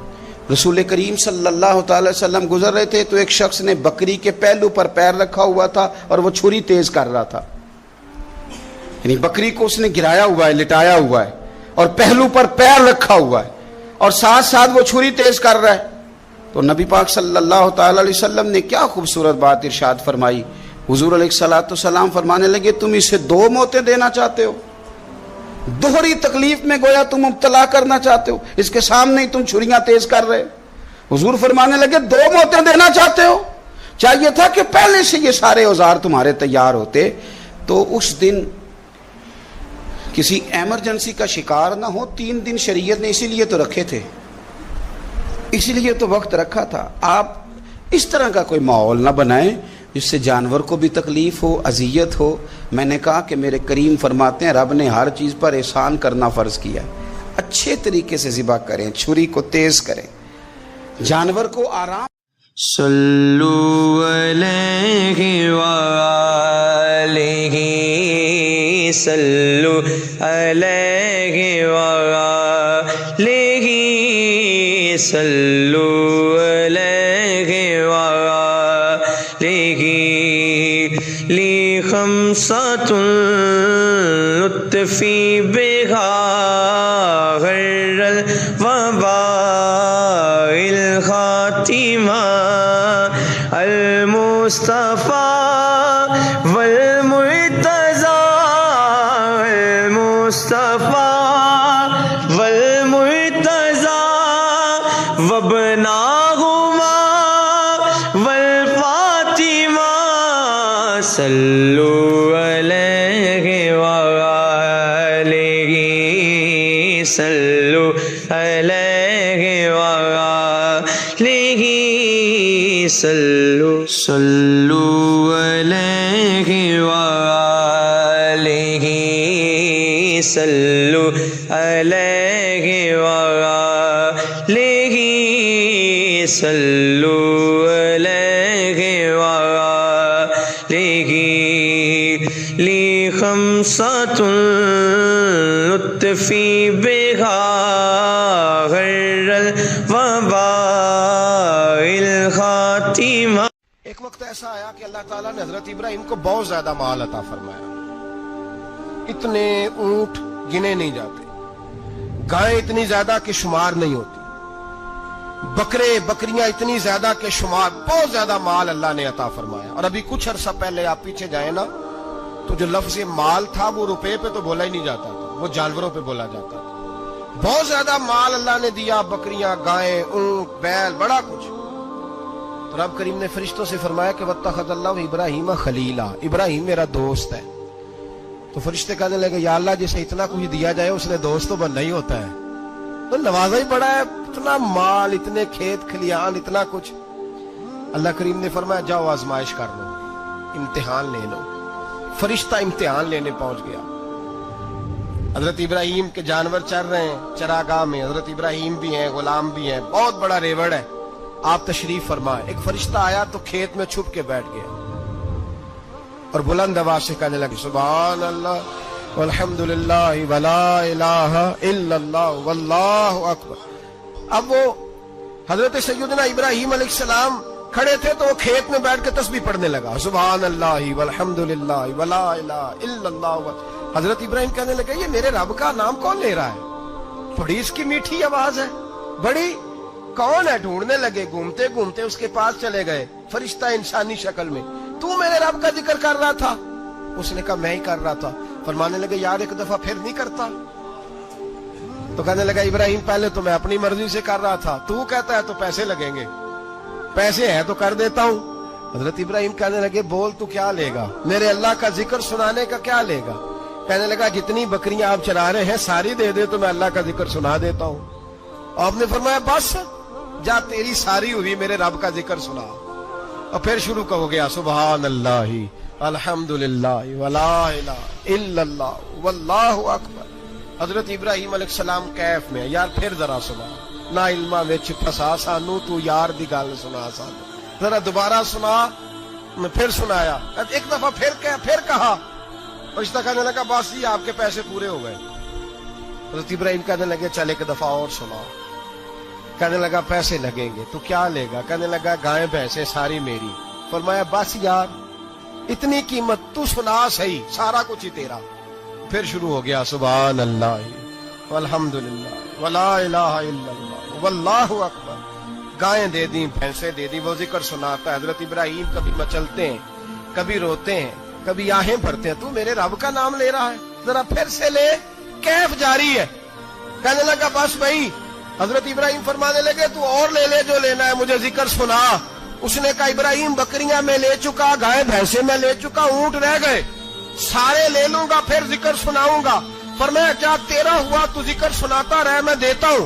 رسول کریم صلی اللہ تعالی وسلم گزر رہے تھے تو ایک شخص نے بکری کے پہلو پر پیر رکھا ہوا تھا اور وہ چھری تیز کر رہا تھا، یعنی بکری کو اس نے گرایا ہوا ہے، لٹایا ہوا ہے اور پہلو پر پیر رکھا ہوا ہے اور ساتھ ساتھ وہ چھری تیز کر رہا ہے۔ تو نبی پاک صلی اللہ تعالی علیہ وسلم نے کیا خوبصورت بات ارشاد فرمائی۔ حضور علیہ الصلوۃ والسلام فرمانے لگے تم اسے 2 موتیں دینا چاہتے ہو، دوہری تکلیف میں گویا تم مبتلا کرنا چاہتے ہو، اس کے سامنے ہی تم چھریاں تیز کر رہے ہو۔ حضور فرمانے لگے 2 موتیں دینا چاہتے ہو، چاہیے تھا کہ پہلے سے یہ سارے اوزار تمہارے تیار ہوتے تو اس دن کسی ایمرجنسی کا شکار نہ ہو۔ 3 دن شریعت نے اسی لیے تو رکھے تھے اس لیے تو وقت رکھا تھا. آپ اس طرح کا کوئی ماحول نہ بنائیں جس سے جانور کو بھی تکلیف ہو, اذیت ہو. میں نے کہا کہ میرے کریم فرماتے ہیں رب نے ہر چیز پر احسان کرنا فرض کیا. اچھے طریقے سے ذبح کریں, چھری کو تیز کریں, جانور کو آرام. صلو علیہ وآلہ صلو علیہ وآلہ صلو علیہ وآلہ لی خمسۃ لطفی بہا غر الوباء الخاتمہ المصطفیٰ والمرتضیٰ المصطفیٰ والمرتضیٰ وابناہما والفاطمہ صلو علیہ وآلہ صلو علیہ وآلہ صلو علیہ وآلہ صلو علیہ وآلہ صلو علیہ وآلہ لی خمسۃ لطفی بہا غر الوباء الخاتمہ. ایک وقت ایسا آیا کہ اللہ تعالیٰ نے حضرت ابراہیم کو بہت زیادہ مال عطا فرمایا. اتنے اونٹ گنے نہیں جاتے, گائیں اتنی زیادہ کہ شمار نہیں ہوتی, بکرے بکریاں اتنی زیادہ کہ شمار, بہت زیادہ مال اللہ نے عطا فرمایا. اور ابھی کچھ عرصہ پہلے آپ پیچھے جائیں نا تو جو لفظ مال تھا وہ روپے پہ تو بولا ہی نہیں جاتا تھا, وہ جانوروں پہ بولا جاتا تھا. بہت زیادہ مال اللہ نے دیا, بکریاں, گائیں, اونٹ, بیل, بڑا کچھ. تو رب کریم نے فرشتوں سے فرمایا کہ واتخذ اللہ ابراہیم خلیلا, ابراہیم میرا دوست ہے. تو فرشتے کہنے لگے یا اللہ جسے اتنا کچھ دیا جائے اس نے دوست تو بننا ہی ہوتا ہے, تو نوازا ہی پڑا ہے, اتنا مال, اتنے کھیت کھلیان, اتنا کچھ. اللہ کریم نے فرمایا جاؤ آزمائش کر لو, امتحان لے لو. فرشتہ امتحان لینے پہنچ گیا. حضرت ابراہیم کے جانور چر رہے ہیں چراگاہ میں, حضرت ابراہیم بھی ہیں, غلام بھی ہیں, بہت بڑا ریوڑ ہے. آپ تشریف فرمائے. ایک فرشتہ آیا تو کھیت میں چھپ کے بیٹھ گیا اور بلند آواز سے کہنے لگے سبحان اللہ والحمدللہ ولا الہ الا اللہ واللہ اکبر. اب وہ حضرت سیدنا ابراہیم علیہ السلام کھڑے تھے تو وہ کھیت میں بیٹھ کے تسبیح پڑھنے لگا سبحان اللہ والحمدللہ ولا الہ الا اللہ. حضرت ابراہیم کہنے لگے یہ میرے رب کا نام کون لے رہا ہے, بڑی اس کی میٹھی آواز ہے, بڑی, کون ہے؟ ڈھونڈنے لگے, گھومتے گھومتے اس کے پاس چلے گئے. فرشتہ انسانی شکل میں, تو میرے رب کا ذکر کر رہا تھا؟ اس نے کہا میں ہی کر رہا تھا. فرمانے لگے یار ایک دفعہ پھر نہیں کرتا. تو کہنے لگا ابراہیم پہلے تو میں اپنی مرضی سے کر رہا تھا, تو کہتا ہے تو پیسے لگیں گے, پیسے ہیں تو کر دیتا ہوں. حضرت ابراہیم کہنے لگے بول تو کیا لے گا, میرے اللہ کا ذکر سنانے کا کیا لے گا؟ کہنے لگا جتنی بکریاں آپ چرا رہے ہیں ساری دے دے تو میں اللہ کا ذکر سنا دیتا ہوں. آپ نے فرمایا بس جا تیری ساری ہوئی, میرے رب کا ذکر سنا. اور پھر شروع ہو گیا سبحان اللہ الحمدللہ ولا الہ الا اللہ واللہ اکبر. حضرت ابراہیم علیہ السلام کیف میں, یار پھر ذرا سنا, نا علما وچ پھسا سانو, تو یار دی گل سنا سانو, ذرا دوبارہ سنا. میں پھر سنایا, ایک دفعہ پھر کہا. فرشتہ کہنے لگا بس جی آپ کے پیسے پورے ہو گئے. حضرت ابراہیم کہنے لگے چل ایک دفعہ اور سناؤ. کہنے لگا پیسے لگیں گے. تو کیا لے گا؟ کہنے لگا گائیں بھینسیں ساری میری. فرمایا بس یار اتنی قیمت, تو سنا صحیح, سارا کچھ ہی تیرا. پھر شروع ہو گیا سبحان اللہ والحمدللہ ولا الہ الا اللہ واللہ اکبر. گائیں دے دی, بھینسیں دے دی, وہ ذکر سناتا ہے. حضرت ابراہیم کبھی مچلتے ہیں, کبھی روتے ہیں, کبھی آہیں بھرتے ہیں. تو میرے رب کا نام لے رہا ہے, ذرا پھر سے لے. کیف جاری ہے. کہنے لگا بس بھائی. حضرت ابراہیم فرمانے لگے تو اور لے لے جو لینا ہے, مجھے ذکر سنا. اس نے کہا ابراہیم بکریاں میں لے چکا, گائے بھینسیں میں لے چکا, اونٹ رہ گئے, سارے لے لوں گا پھر ذکر سناؤں گا. فرمایا کیا تیرا ہوا, تو ذکر سناتا رہ, میں دیتا ہوں.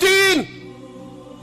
3।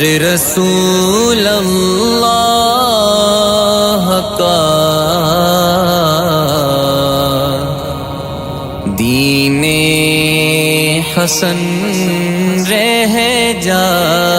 در رسول اللہ کا دین حسن رہ جائے.